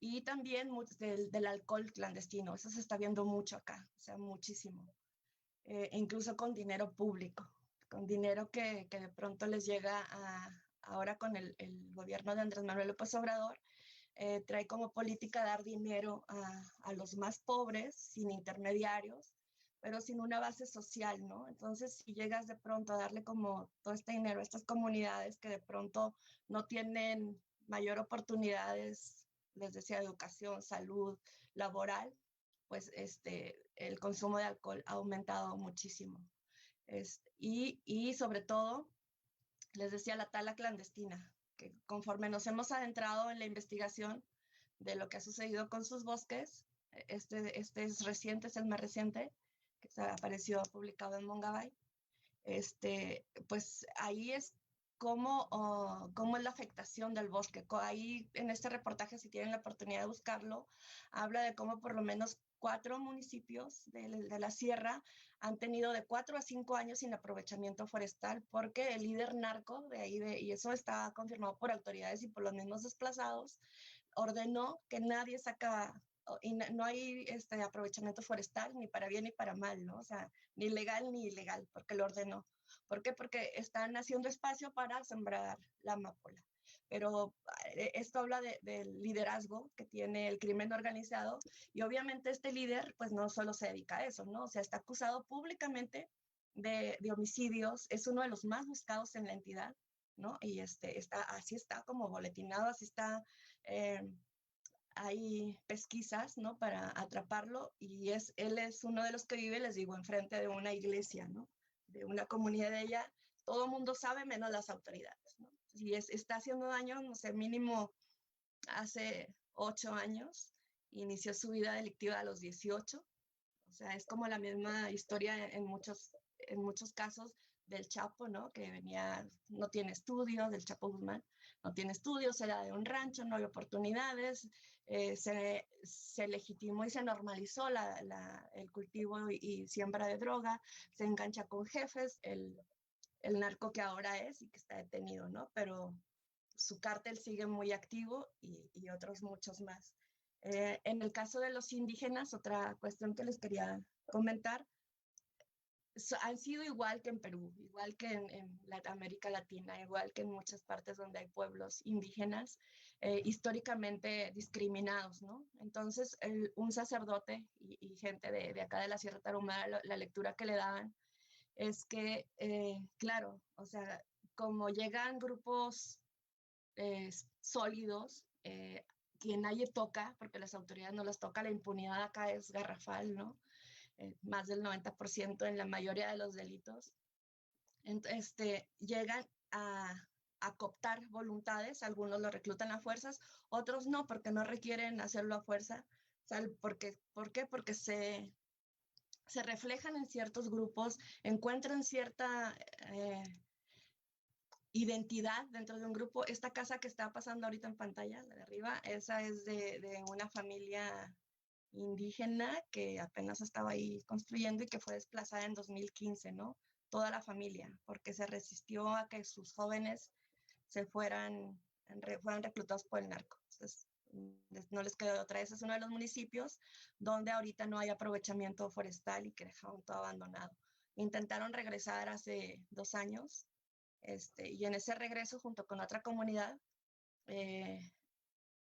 Y también del alcohol clandestino. Eso se está viendo mucho acá, o sea, muchísimo. Incluso con dinero público, con dinero que de pronto les llega ahora con el gobierno de Andrés Manuel López Obrador, trae como política dar dinero a los más pobres, sin intermediarios, pero sin una base social, ¿no? Entonces, si llegas de pronto a darle como todo este dinero a estas comunidades que de pronto no tienen mayor oportunidades, les decía, educación, salud, laboral, pues el consumo de alcohol ha aumentado muchísimo. Y sobre todo, les decía, la tala clandestina, que conforme nos hemos adentrado en la investigación de lo que ha sucedido con sus bosques, este es reciente, es el más reciente, que apareció publicado en Mongabay, pues ahí es cómo es la afectación del bosque. Ahí en este reportaje, si tienen la oportunidad de buscarlo, habla de cómo por lo menos 4 municipios de la sierra han tenido de 4 a 5 años sin aprovechamiento forestal porque el líder narco de ahí, y eso está confirmado por autoridades y por los mismos desplazados, ordenó que nadie saca, y no hay aprovechamiento forestal ni para bien ni para mal, ¿no? O sea, ni legal ni ilegal, porque lo ordenó. ¿Por qué? Porque están haciendo espacio para sembrar la amapola. Pero esto habla del liderazgo que tiene el crimen organizado, y obviamente este líder pues no solo se dedica a eso, ¿no? O sea, está acusado públicamente de homicidios, es uno de los más buscados en la entidad, ¿no? Y así está como boletinado, así está, hay pesquisas, ¿no? Para atraparlo, y él es uno de los que vive, les digo, enfrente de una iglesia, ¿no? De una comunidad de ella, todo el mundo sabe menos las autoridades, ¿no? Y está haciendo daño, no sé, mínimo hace 8 años, inició su vida delictiva a los 18, o sea, es como la misma historia en muchos casos del Chapo, ¿no? Que no tiene estudios, del Chapo Guzmán, no tiene estudios, era de un rancho, no hay oportunidades, se legitimó y se normalizó el cultivo y siembra de droga, se engancha con jefes, el narco que ahora es y que está detenido, ¿no? Pero su cártel sigue muy activo y otros muchos más. En el caso de los indígenas, otra cuestión que les quería comentar, han sido igual que en Perú, igual que en América Latina, igual que en muchas partes donde hay pueblos indígenas, históricamente discriminados, ¿no? Entonces, un sacerdote y gente de acá de la Sierra Tarahumara, la lectura que le daban es que, claro, o sea, como llegan grupos sólidos, que nadie toca, porque las autoridades no las toca, la impunidad acá es garrafal, ¿no? Más del 90% en la mayoría de los delitos. Entonces, llegan a cooptar voluntades, algunos lo reclutan a fuerzas, otros no, porque no requieren hacerlo a fuerza. ¿Por qué? Porque se reflejan en ciertos grupos, encuentran cierta identidad dentro de un grupo. Esta casa que está pasando ahorita en pantalla, la de arriba, esa es de una familia indígena que apenas estaba ahí construyendo y que fue desplazada en 2015, ¿no? Toda la familia, porque se resistió a que sus jóvenes fueran reclutados por el narco. Entonces, no les quedó otra. Ese es uno de los municipios donde ahorita no hay aprovechamiento forestal y que dejaron todo abandonado. Intentaron regresar hace 2 años, y en ese regreso, junto con otra comunidad,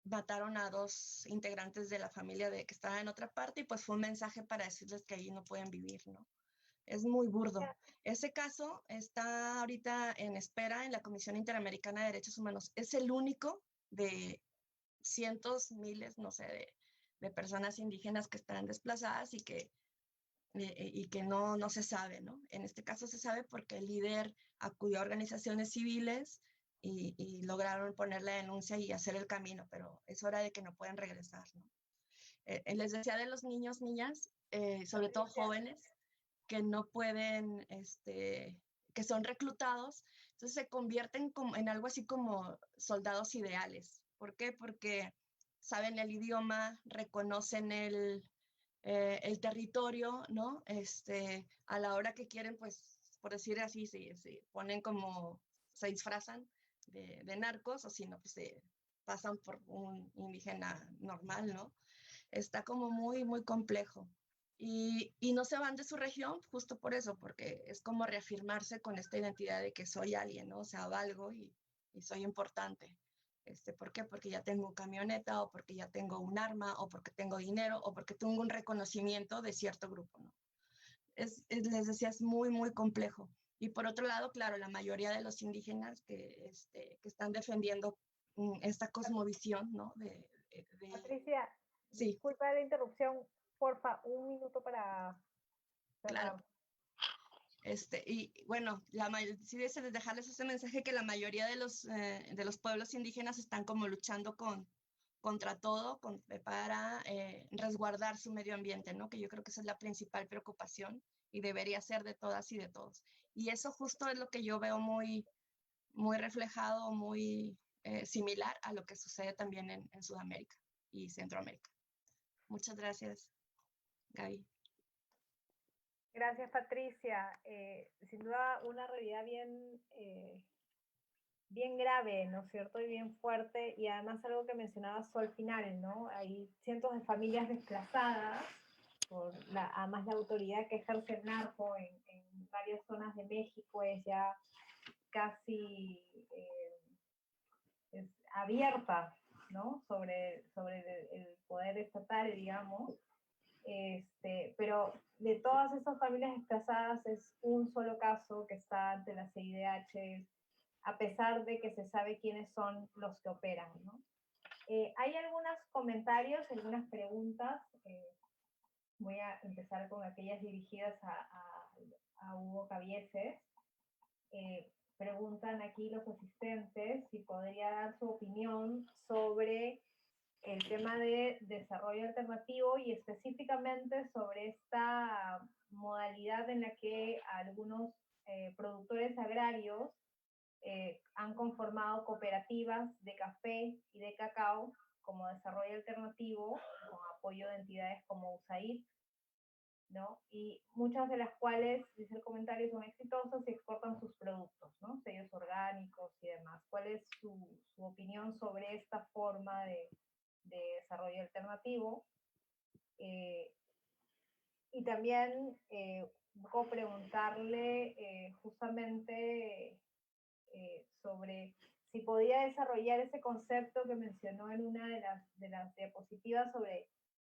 mataron a 2 integrantes de la familia que estaban en otra parte, y pues fue un mensaje para decirles que allí no pueden vivir, ¿no? Es muy burdo. Ese caso está ahorita en espera en la Comisión Interamericana de Derechos Humanos. Es el único de cientos, miles, no sé, de personas indígenas que están desplazadas y que no se sabe, ¿no? En este caso se sabe porque el líder acudió a organizaciones civiles y lograron poner la denuncia y hacer el camino, pero es hora de que no pueden regresar, ¿no? Les decía de los niños, niñas, sobre todo jóvenes, que no pueden, que son reclutados, entonces se convierten en algo así como soldados ideales. ¿Por qué? Porque saben el idioma, reconocen el territorio, ¿no? A la hora que quieren, pues, por decir así, se ponen como, se disfrazan de narcos, o si no, pues se pasan por un indígena normal, ¿no? Está como muy, muy complejo. Y no se van de su región justo por eso, porque es como reafirmarse con esta identidad de que soy alguien, ¿no? O sea, valgo y soy importante. ¿Por qué? Porque ya tengo camioneta, o porque ya tengo un arma, o porque tengo dinero, o porque tengo un reconocimiento de cierto grupo, ¿no? Les decía, es muy, muy complejo. Y por otro lado, claro, la mayoría de los indígenas que están defendiendo esta cosmovisión, ¿no? Patricia, Sí, disculpa la interrupción, porfa, un minuto para cerrar. claro. Y bueno, sí es dejarles ese mensaje que la mayoría de los pueblos indígenas están como luchando contra todo para resguardar su medio ambiente, ¿no? Que yo creo que esa es la principal preocupación y debería ser de todas y de todos. Y eso justo es lo que yo veo muy, muy reflejado, muy similar a lo que sucede también en Sudamérica y Centroamérica. Muchas gracias, Gaby. Gracias, Patricia. Sin duda una realidad bien grave, ¿no es cierto? Y bien fuerte, y además algo que mencionabas tú al final, ¿no? Hay cientos de familias desplazadas por además la autoridad que ejerce el narco en varias zonas de México es ya casi es abierta, ¿no? Sobre el poder estatal, digamos. Pero de todas esas familias desplazadas es un solo caso que está ante la CIDH, a pesar de que se sabe quiénes son los que operan, ¿no? Hay algunos comentarios, algunas preguntas. Voy a empezar con aquellas dirigidas a Hugo Cabieses. Preguntan aquí los asistentes si podría dar su opinión sobre el tema de desarrollo alternativo y específicamente sobre esta modalidad en la que algunos productores agrarios han conformado cooperativas de café y de cacao como desarrollo alternativo con apoyo de entidades como USAID, ¿no? Y muchas de las cuales, dice el comentario, son exitosos y exportan sus productos, ¿no? Sellos orgánicos y demás. ¿Cuál es su opinión sobre esta forma de desarrollo alternativo? Y también un poco preguntarle justamente sobre si podía desarrollar ese concepto que mencionó en una de las diapositivas sobre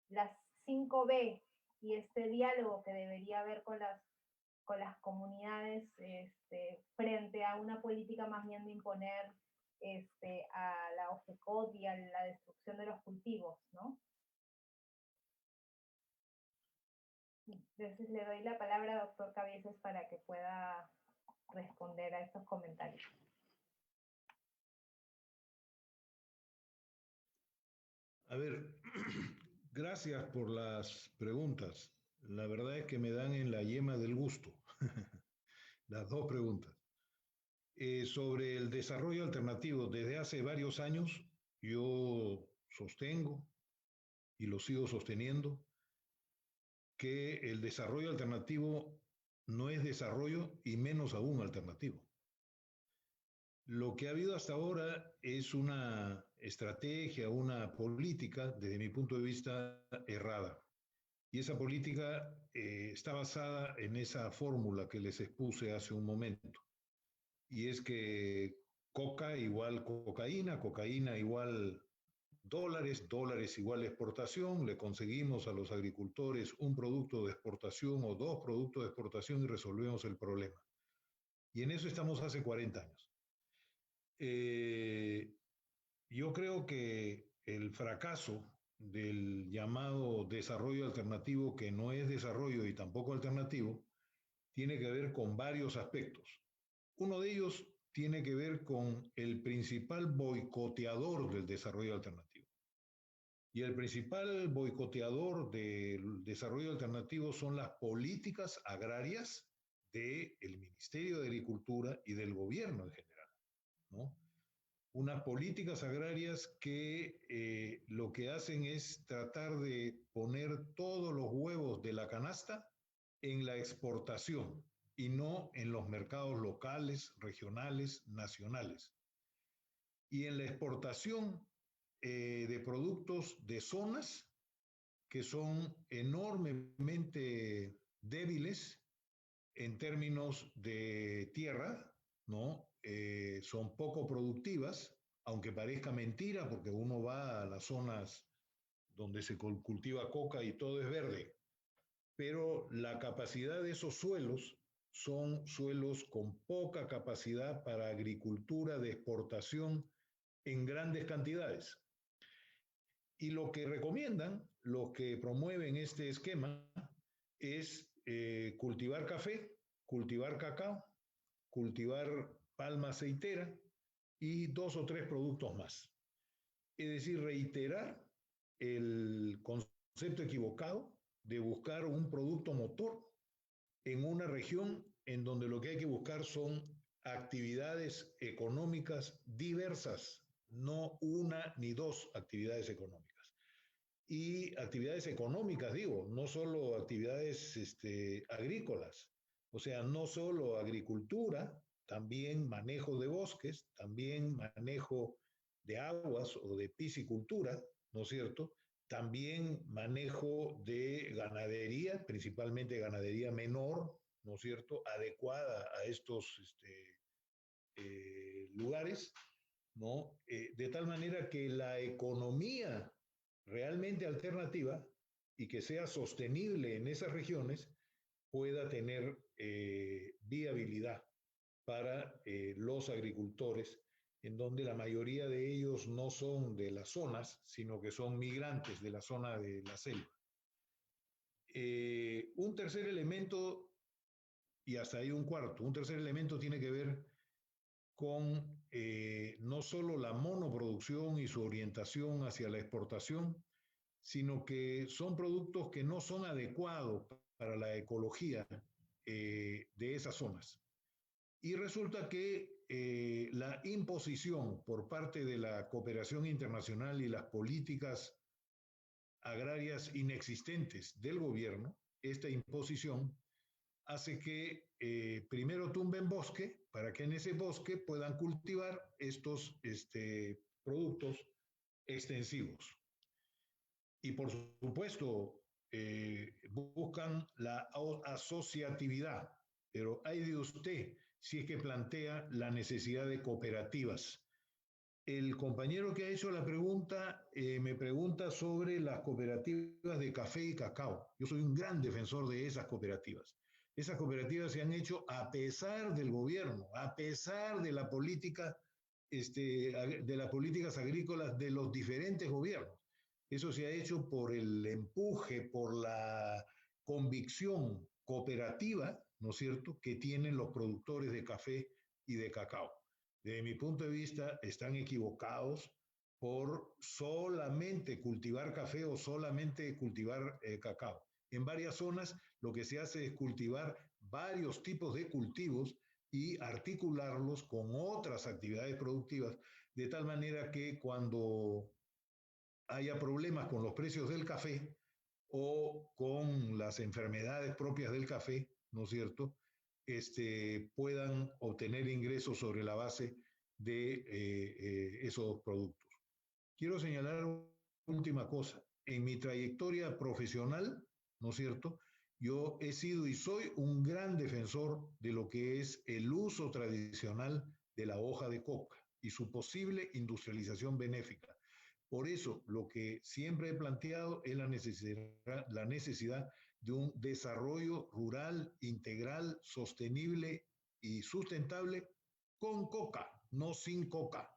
las 5B y este diálogo que debería haber con las comunidades frente a una política más bien de imponer a la OFECOT y a la destrucción de los cultivos, ¿no? Entonces le doy la palabra al doctor Cabezas para que pueda responder a estos comentarios. A ver, gracias por las preguntas. La verdad es que me dan en la yema del gusto las dos preguntas. Sobre el desarrollo alternativo, desde hace varios años yo sostengo y lo sigo sosteniendo que el desarrollo alternativo no es desarrollo y menos aún alternativo. Lo que ha habido hasta ahora es una estrategia, una política, desde mi punto de vista, errada. Y esa política está basada en esa fórmula que les expuse hace un momento. Y es que coca igual cocaína, cocaína igual dólares, dólares igual exportación, le conseguimos a los agricultores un producto de exportación o dos productos de exportación y resolvemos el problema. Y en eso estamos hace 40 años. Yo creo que el fracaso del llamado desarrollo alternativo, que no es desarrollo y tampoco alternativo, tiene que ver con varios aspectos. Uno de ellos tiene que ver con el principal boicoteador del desarrollo alternativo. Y el principal boicoteador del desarrollo alternativo son las políticas agrarias del Ministerio de Agricultura y del gobierno en general, ¿no? Unas políticas agrarias que lo que hacen es tratar de poner todos los huevos de la canasta en la exportación y no en los mercados locales, regionales, nacionales. Y en la exportación de productos de zonas que son enormemente débiles en términos de tierra, ¿no? Son poco productivas, aunque parezca mentira, porque uno va a las zonas donde se cultiva coca y todo es verde, pero la capacidad de esos suelos son suelos con poca capacidad para agricultura de exportación en grandes cantidades. Y lo que recomiendan, los que promueven este esquema, es cultivar café, cultivar cacao, cultivar palma aceitera y 2 o 3 productos más. Es decir, reiterar el concepto equivocado de buscar un producto motor en una región en donde lo que hay que buscar son actividades económicas diversas, no una ni dos actividades económicas. Y actividades económicas, digo, no solo actividades agrícolas, o sea, no solo agricultura, también manejo de bosques, también manejo de aguas o de piscicultura, ¿no es cierto? También manejo de ganadería, principalmente ganadería menor, ¿no es cierto?, adecuada a estos lugares, ¿no? De tal manera que la economía realmente alternativa y que sea sostenible en esas regiones pueda tener viabilidad para los agricultores, en donde la mayoría de ellos no son de las zonas, sino que son migrantes de la zona de la selva. Un tercer elemento, y hasta ahí un cuarto, un tercer elemento tiene que ver con no solo la monoproducción y su orientación hacia la exportación, sino que son productos que no son adecuados para la ecología de esas zonas. Y resulta que la imposición por parte de la cooperación internacional y las políticas agrarias inexistentes del gobierno, esta imposición hace que primero tumben bosque para que en ese bosque puedan cultivar estos productos extensivos. Y por supuesto, buscan la asociatividad, pero hay de usted si es que plantea la necesidad de cooperativas. El compañero que ha hecho la pregunta me pregunta sobre las cooperativas de café y cacao. Yo soy un gran defensor de esas cooperativas. Esas cooperativas se han hecho a pesar del gobierno, a pesar de la política, de las políticas agrícolas de los diferentes gobiernos. Eso se ha hecho por el empuje, por la convicción cooperativa, ¿no es cierto?, que tienen los productores de café y de cacao. Desde mi punto de vista, están equivocados por solamente cultivar café o solamente cultivar cacao. En varias zonas lo que se hace es cultivar varios tipos de cultivos y articularlos con otras actividades productivas, de tal manera que cuando haya problemas con los precios del café o con las enfermedades propias del café, ¿no es cierto?, puedan obtener ingresos sobre la base de esos productos. Quiero señalar una última cosa. En mi trayectoria profesional, ¿no es cierto?, yo he sido y soy un gran defensor de lo que es el uso tradicional de la hoja de coca y su posible industrialización benéfica. Por eso, lo que siempre he planteado es la necesidad de un desarrollo rural, integral, sostenible y sustentable con coca, no sin coca.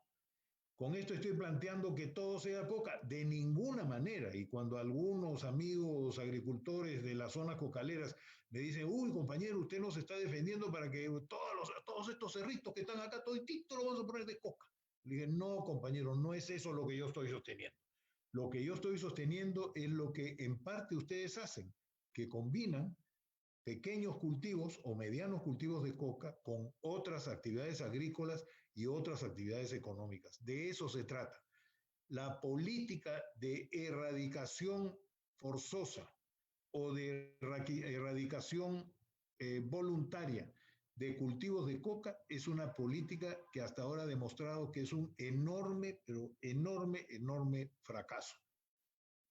Con esto estoy planteando que todo sea coca, de ninguna manera. Y cuando algunos amigos agricultores de las zonas cocaleras me dicen, uy, compañero, usted nos está defendiendo para que todos estos cerritos que están acá, toditito lo vamos a poner de coca. Le dije, no, compañero, no es eso lo que yo estoy sosteniendo. Lo que yo estoy sosteniendo es lo que en parte ustedes hacen, que combinan pequeños cultivos o medianos cultivos de coca con otras actividades agrícolas y otras actividades económicas. De eso se trata. La política de erradicación forzosa o de erradicación voluntaria de cultivos de coca es una política que hasta ahora ha demostrado que es un enorme, pero enorme fracaso.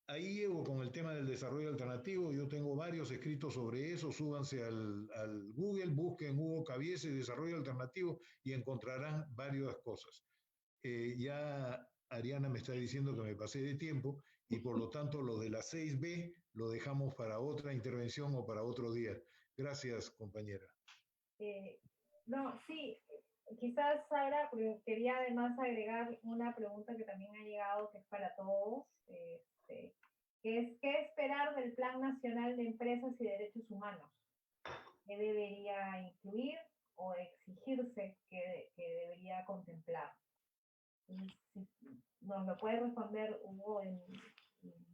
Ahí llego con el tema del desarrollo alternativo. Yo tengo varios escritos sobre eso. Súbanse al Google, busquen Hugo Cabiese, desarrollo alternativo, y encontrarán varias cosas. Ya Ariana me está diciendo que me pasé de tiempo y por lo tanto lo de la 6B lo dejamos para otra intervención o para otro día. Gracias, compañera. No, sí, quizás Sara, porque quería además agregar una pregunta que también ha llegado, que es para todos, que es ¿qué esperar del Plan Nacional de Empresas y Derechos Humanos? ¿Qué debería incluir o exigirse que debería contemplar? Si nos lo puede responder Hugo en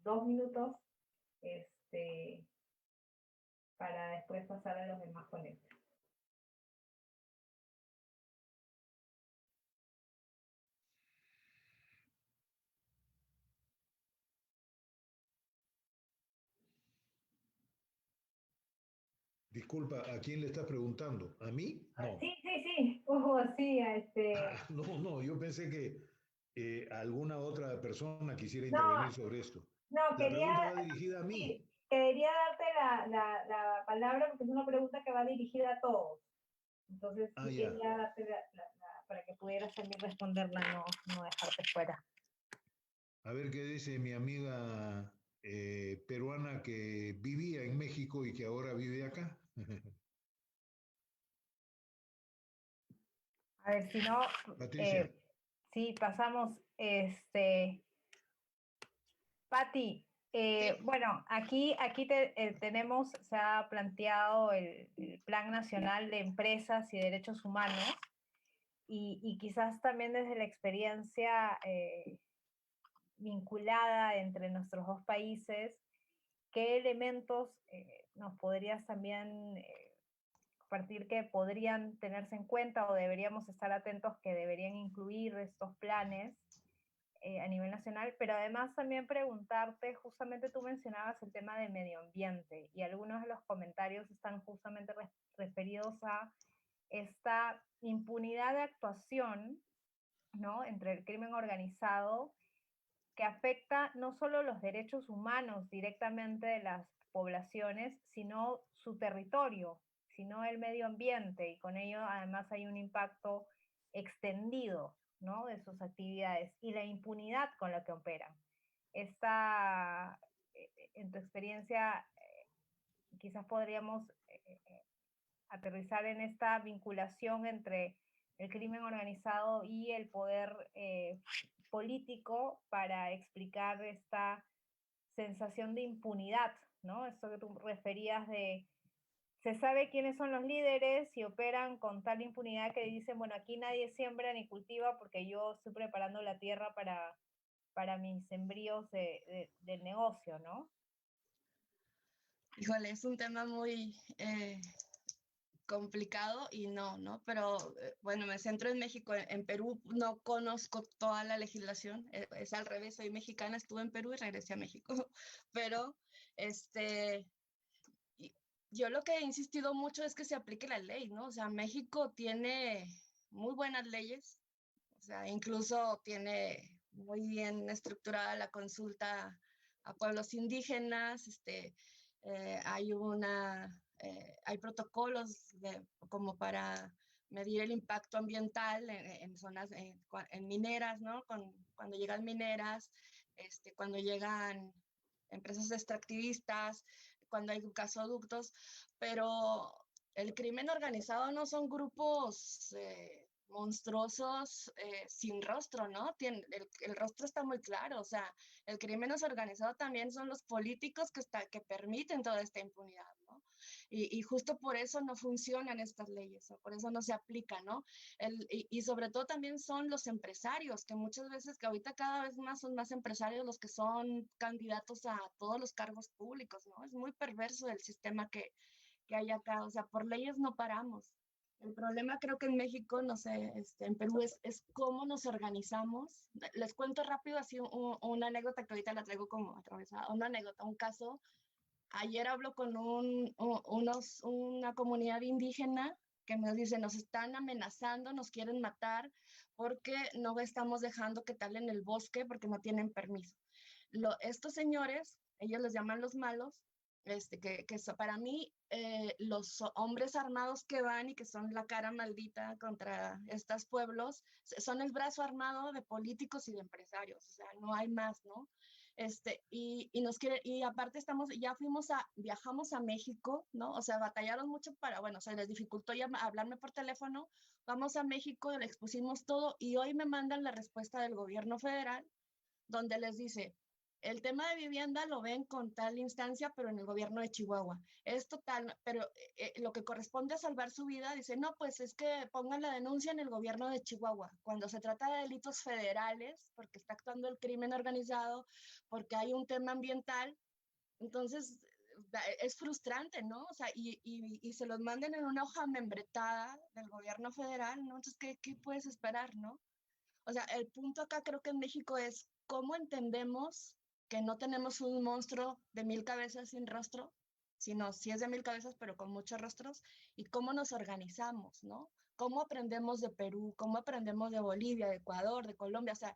2 minutos, para después pasar a los demás ponentes. Disculpa, ¿a quién le estás preguntando? ¿A mí? No. Sí, Hugo, sí, No, yo pensé que alguna otra persona quisiera No, intervenir sobre esto. no, La pregunta va dirigida a mí. sí, quería darte la palabra porque es una pregunta que va dirigida a todos. Entonces, sí Ya. quería darte para que pudieras también responderla, no dejarte fuera. A ver qué dice mi amiga peruana que vivía en México y que ahora vive acá. A ver, si no, Patricia. sí, pasamos, Pati, bueno, aquí tenemos, se ha planteado el Plan Nacional de Empresas y Derechos Humanos, y quizás también desde la experiencia vinculada entre nuestros dos países, ¿qué elementos nos podrías también compartir que podrían tenerse en cuenta o deberíamos estar atentos que deberían incluir estos planes a nivel nacional? Pero además también preguntarte, justamente tú mencionabas el tema del medio ambiente y algunos de los comentarios están justamente referidos a esta impunidad de actuación, ¿no?, entre el crimen organizado, que afecta no solo los derechos humanos directamente de las poblaciones, sino su territorio, sino el medio ambiente, y con ello además hay un impacto extendido, ¿no?, de sus actividades y la impunidad con la que operan. Esta, en tu experiencia, quizás podríamos aterrizar en esta vinculación entre el crimen organizado y el poder político para explicar esta sensación de impunidad, ¿no? Esto que tú referías de, se sabe quiénes son los líderes y operan con tal impunidad que dicen, bueno, aquí nadie siembra ni cultiva porque yo estoy preparando la tierra para mis sembríos del negocio, ¿no? Híjole, es un tema muy complicado y no, pero bueno, me centro en México. En Perú no conozco toda la legislación, es al revés, soy mexicana, estuve en Perú y regresé a México, pero yo lo que he insistido mucho es que se aplique la ley, ¿no? O sea, México tiene muy buenas leyes, o sea, incluso tiene muy bien estructurada la consulta a pueblos indígenas, hay hay protocolos como para medir el impacto ambiental en zonas, en mineras, ¿no? Cuando llegan mineras, cuando llegan empresas extractivistas, cuando hay gasoductos, pero el crimen organizado no son grupos monstruosos sin rostro, ¿no? El rostro está muy claro, o sea, el crimen organizado también son los políticos que permiten toda esta impunidad, ¿no? Y justo por eso no funcionan estas leyes, ¿no? Por eso no se aplican, ¿no? Y sobre todo también son los empresarios, que muchas veces, que ahorita cada vez más son más empresarios los que son candidatos a todos los cargos públicos, ¿no? Es muy perverso el sistema que hay acá, o sea, por leyes no paramos. El problema creo que en México, no sé, en Perú es cómo nos organizamos. Les cuento rápido así una anécdota que ahorita la traigo como atravesada, una anécdota, un caso. Ayer hablo con una comunidad indígena que nos dice, nos están amenazando, nos quieren matar porque no estamos dejando que talen el bosque porque no tienen permiso. Estos señores, ellos les llaman los malos, para mí los hombres armados que van y que son la cara maldita contra estos pueblos, son el brazo armado de políticos y de empresarios, o sea, no hay más, ¿no? Y aparte viajamos a México, ¿no? O sea, batallaron mucho bueno, se les dificultó ya hablarme por teléfono, vamos a México, le expusimos todo y hoy me mandan la respuesta del gobierno federal donde les dice, el tema de vivienda lo ven con tal instancia, pero en el gobierno de Chihuahua. Es total, pero lo que corresponde a salvar su vida, dice, no, pues es que pongan la denuncia en el gobierno de Chihuahua. Cuando se trata de delitos federales, porque está actuando el crimen organizado, porque hay un tema ambiental, entonces es frustrante, ¿no? O sea, y se los manden en una hoja membretada del gobierno federal, ¿no? Entonces, ¿qué puedes esperar, no? O sea, el punto acá creo que en México es cómo entendemos que no tenemos un monstruo de 1000 cabezas sin rostro, sino sí es de 1000 cabezas, pero con muchos rostros, y cómo nos organizamos, ¿no? Cómo aprendemos de Perú, cómo aprendemos de Bolivia, de Ecuador, de Colombia, o sea,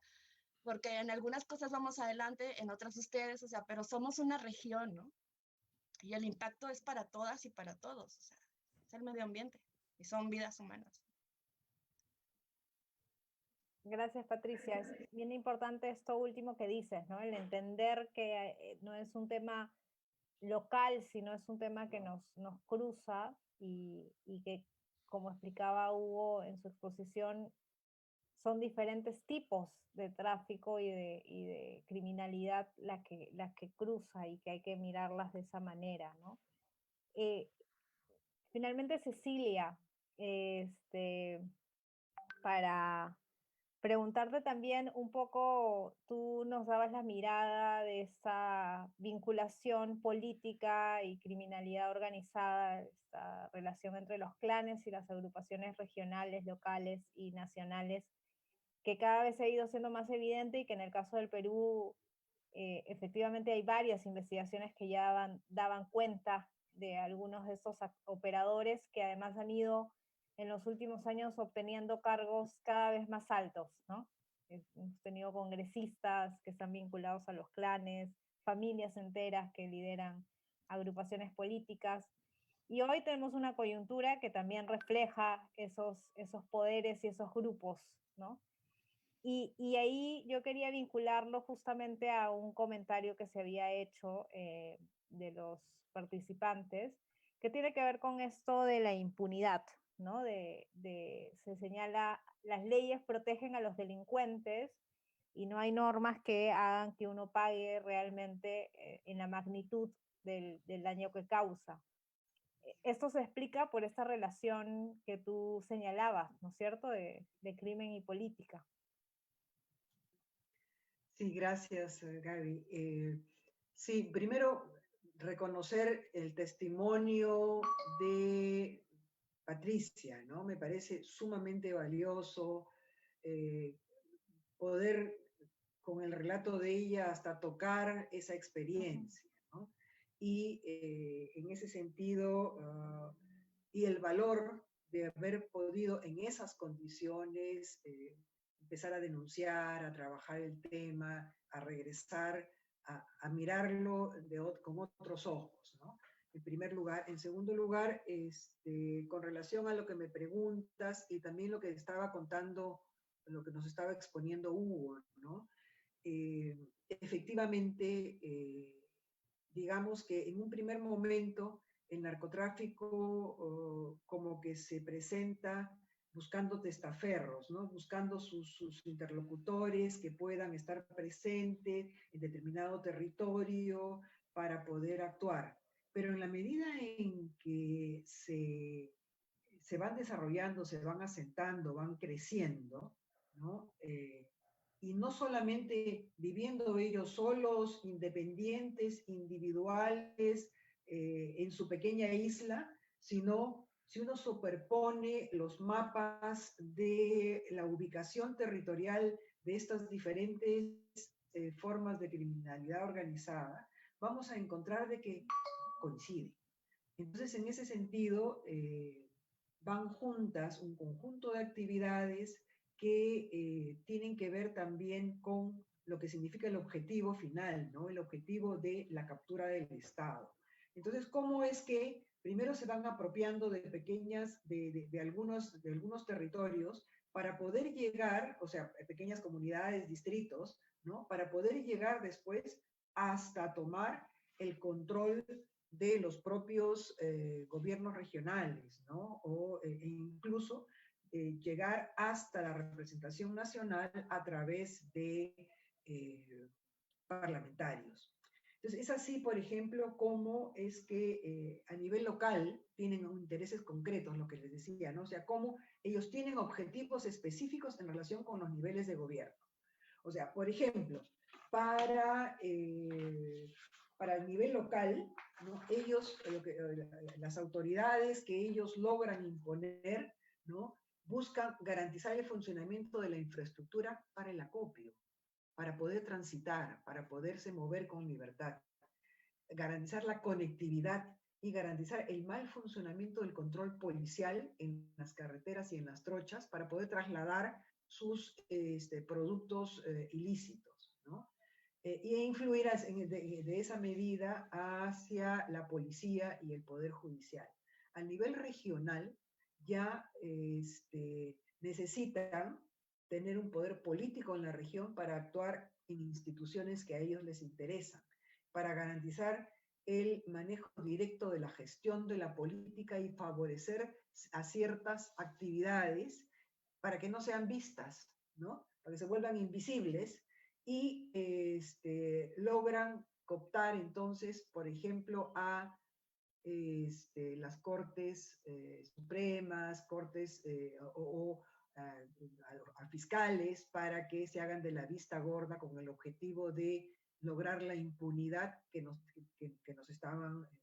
porque en algunas cosas vamos adelante, en otras ustedes, o sea, pero somos una región, ¿no? Y el impacto es para todas y para todos, o sea, es el medio ambiente y son vidas humanas. Gracias, Patricia. Es bien importante esto último que dices, ¿no? El entender que no es un tema local, sino es un tema que nos cruza y que, como explicaba Hugo en su exposición, son diferentes tipos de tráfico y de criminalidad las que cruza y que hay que mirarlas de esa manera, ¿no? Finalmente, Cecilia, para preguntarte también un poco, tú nos dabas la mirada de esa vinculación política y criminalidad organizada, esta relación entre los clanes y las agrupaciones regionales, locales y nacionales, que cada vez ha ido siendo más evidente y que en el caso del Perú efectivamente hay varias investigaciones que ya daban cuenta de algunos de estos operadores que además han ido en los últimos años obteniendo cargos cada vez más altos, ¿no? Hemos tenido congresistas que están vinculados a los clanes, familias enteras que lideran agrupaciones políticas. Y hoy tenemos una coyuntura que también refleja esos poderes y esos grupos, ¿no? Y ahí yo quería vincularlo justamente a un comentario que se había hecho de los participantes, que tiene que ver con esto de la impunidad, ¿no? Se señala, las leyes protegen a los delincuentes y no hay normas que hagan que uno pague realmente en la magnitud del daño que causa. Esto se explica por esta relación que tú señalabas, ¿no es cierto?, de crimen y política. Sí, gracias, Gaby. Sí, primero reconocer el testimonio de Patricia, ¿no? Me parece sumamente valioso poder, con el relato de ella, hasta tocar esa experiencia, ¿no? Y en ese sentido, y el valor de haber podido en esas condiciones empezar a denunciar, a trabajar el tema, a regresar, a mirarlo con otros ojos, ¿no? En primer lugar. En segundo lugar, con relación a lo que me preguntas y también lo que estaba contando, lo que nos estaba exponiendo Hugo, ¿no? Efectivamente, digamos que en un primer momento el narcotráfico como que se presenta buscando testaferros, ¿no? Buscando sus interlocutores que puedan estar presentes en determinado territorio para poder actuar. Pero en la medida en que se van desarrollando, se van asentando, van creciendo, ¿no? Y no solamente viviendo ellos solos, independientes, individuales, en su pequeña isla, sino si uno superpone los mapas de la ubicación territorial de estas diferentes formas de criminalidad organizada, vamos a encontrar de que coinciden. Entonces, en ese sentido, van juntas un conjunto de actividades que tienen que ver también con lo que significa el objetivo final, ¿no? El objetivo de la captura del Estado. Entonces, ¿cómo es que primero se van apropiando de algunos territorios para poder llegar, o sea, pequeñas comunidades, distritos, ¿no? Para poder llegar después hasta tomar el control de los propios gobiernos regionales, ¿no? O incluso llegar hasta la representación nacional a través de parlamentarios. Entonces, es así, por ejemplo, cómo es que a nivel local tienen intereses concretos, lo que les decía, ¿no? O sea, cómo ellos tienen objetivos específicos en relación con los niveles de gobierno. O sea, por ejemplo, para el nivel local, ¿no? Ellos, las autoridades que ellos logran imponer, ¿no? Buscan garantizar el funcionamiento de la infraestructura para el acopio, para poder transitar, para poderse mover con libertad, garantizar la conectividad y garantizar el mal funcionamiento del control policial en las carreteras y en las trochas para poder trasladar sus productos ilícitos, ¿no? E influir de esa medida hacia la policía y el poder judicial. A nivel regional ya necesitan tener un poder político en la región para actuar en instituciones que a ellos les interesan, para garantizar el manejo directo de la gestión de la política y favorecer a ciertas actividades para que no sean vistas, ¿no? Para que se vuelvan invisibles y logran cooptar entonces, por ejemplo, a las cortes supremas, cortes a fiscales para que se hagan de la vista gorda con el objetivo de lograr la impunidad que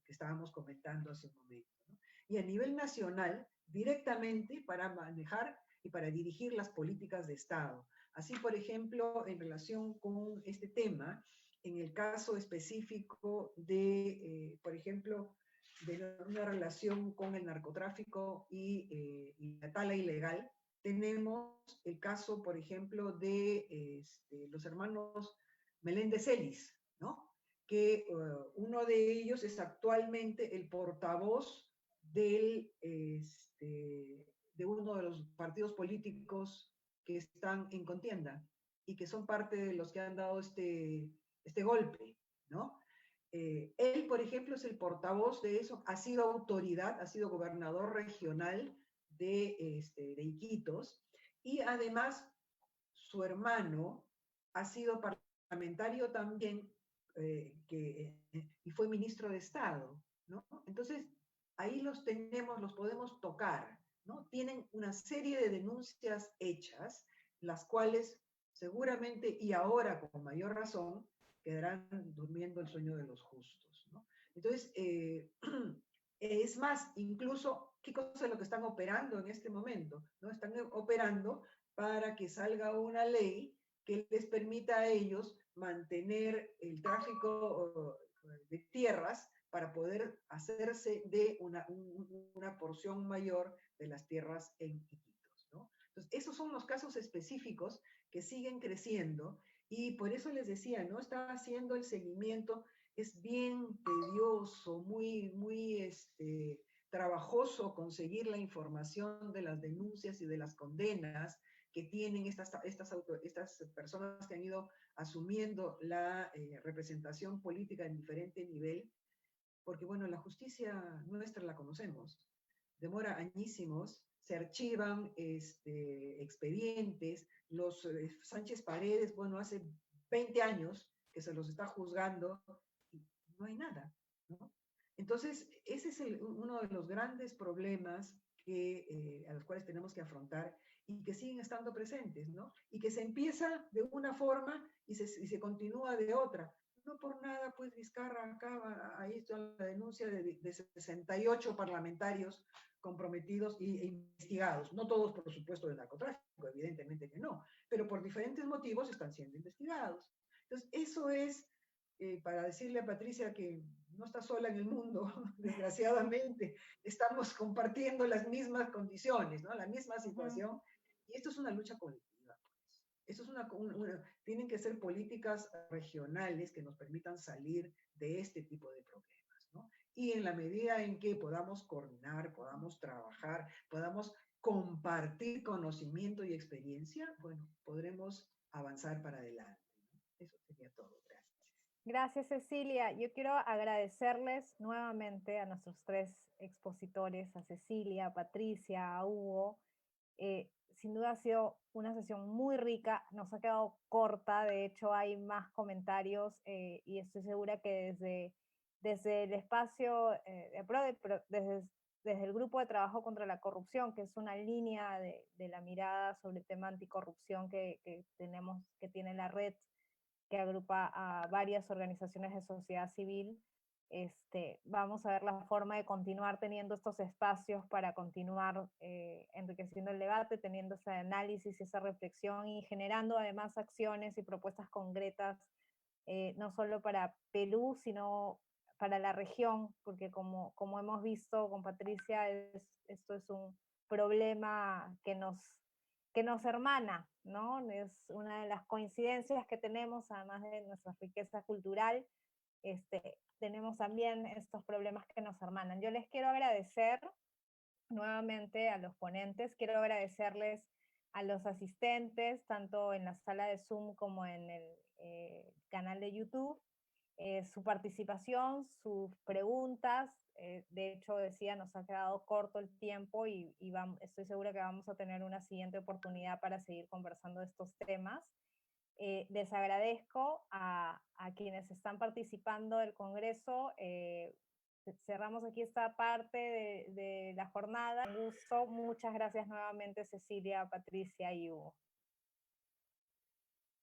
estábamos comentando hace un momento, ¿no? Y a nivel nacional, directamente para manejar y para dirigir las políticas de Estado. Así, por ejemplo, en relación con este tema, en el caso específico de, por ejemplo, de una relación con el narcotráfico y la tala ilegal, tenemos el caso, por ejemplo, de los hermanos Meléndez Celis, ¿no? que uno de ellos es actualmente el portavoz de uno de los partidos políticos que están en contienda y que son parte de los que han dado este golpe, ¿no? Él, por ejemplo, es el portavoz de eso, ha sido autoridad, ha sido gobernador regional de Iquitos, y además su hermano ha sido parlamentario también y fue ministro de Estado, ¿no? Entonces, ahí los tenemos, los podemos tocar, ¿no? Tienen una serie de denuncias hechas, las cuales seguramente, y ahora con mayor razón, quedarán durmiendo el sueño de los justos, ¿no? Entonces, es más, incluso, ¿qué cosa es lo que están operando en este momento? ¿No? Están operando para que salga una ley que les permita a ellos mantener el tráfico de tierras para poder hacerse de una porción mayor de las tierras en Iquitos, ¿no? Entonces, esos son los casos específicos que siguen creciendo y por eso les decía, ¿no? Estaba haciendo el seguimiento, es bien tedioso, muy trabajoso conseguir la información de las denuncias y de las condenas que tienen estas personas que han ido asumiendo la representación política en diferente nivel, porque bueno, la justicia nuestra la conocemos, demora añísimos, se archivan expedientes, los Sánchez Paredes, bueno, hace 20 años que se los está juzgando y no hay nada, ¿no? Entonces, ese es uno de los grandes problemas a los cuales tenemos que afrontar y que siguen estando presentes, ¿no? Y que se empieza de una forma y se continúa de otra. No por nada, pues Vizcarra acaba, ahí está la denuncia de 68 parlamentarios comprometidos e investigados. No todos, por supuesto, de narcotráfico, evidentemente que no, pero por diferentes motivos están siendo investigados. Entonces, eso es para decirle a Patricia que no está sola en el mundo, desgraciadamente. Estamos compartiendo las mismas condiciones, ¿no? La misma situación. Y esto es una lucha colectiva. Esto es tienen que ser políticas regionales que nos permitan salir de este tipo de problemas, ¿no? Y en la medida en que podamos coordinar, podamos trabajar, podamos compartir conocimiento y experiencia, bueno, podremos avanzar para adelante, ¿no? Eso sería todo. Gracias. Gracias, Cecilia. Yo quiero agradecerles nuevamente a nuestros tres expositores, a Cecilia, a Patricia, a Hugo. Sin duda ha sido una sesión muy rica, nos ha quedado corta, de hecho hay más comentarios y estoy segura que desde el espacio de APRODE, pero desde el Grupo de Trabajo contra la Corrupción, que es una línea de la mirada sobre el tema anticorrupción que tiene la red, que agrupa a varias organizaciones de sociedad civil, vamos a ver la forma de continuar teniendo estos espacios para continuar enriqueciendo el debate, teniendo ese análisis y esa reflexión y generando además acciones y propuestas concretas, no solo para Perú, sino para la región, porque como hemos visto con Patricia, esto es un problema que nos hermana, ¿no? Es una de las coincidencias que tenemos, además de nuestra riqueza cultural, tenemos también estos problemas que nos hermanan. Yo les quiero agradecer nuevamente a los ponentes, quiero agradecerles a los asistentes, tanto en la sala de Zoom como en el canal de YouTube, su participación, sus preguntas. De hecho, decía, nos ha quedado corto el tiempo y estoy segura que vamos a tener una siguiente oportunidad para seguir conversando de estos temas. Les agradezco a quienes están participando del Congreso. Cerramos aquí esta parte de la jornada. Un gusto. Muchas gracias nuevamente, Cecilia, Patricia y Hugo.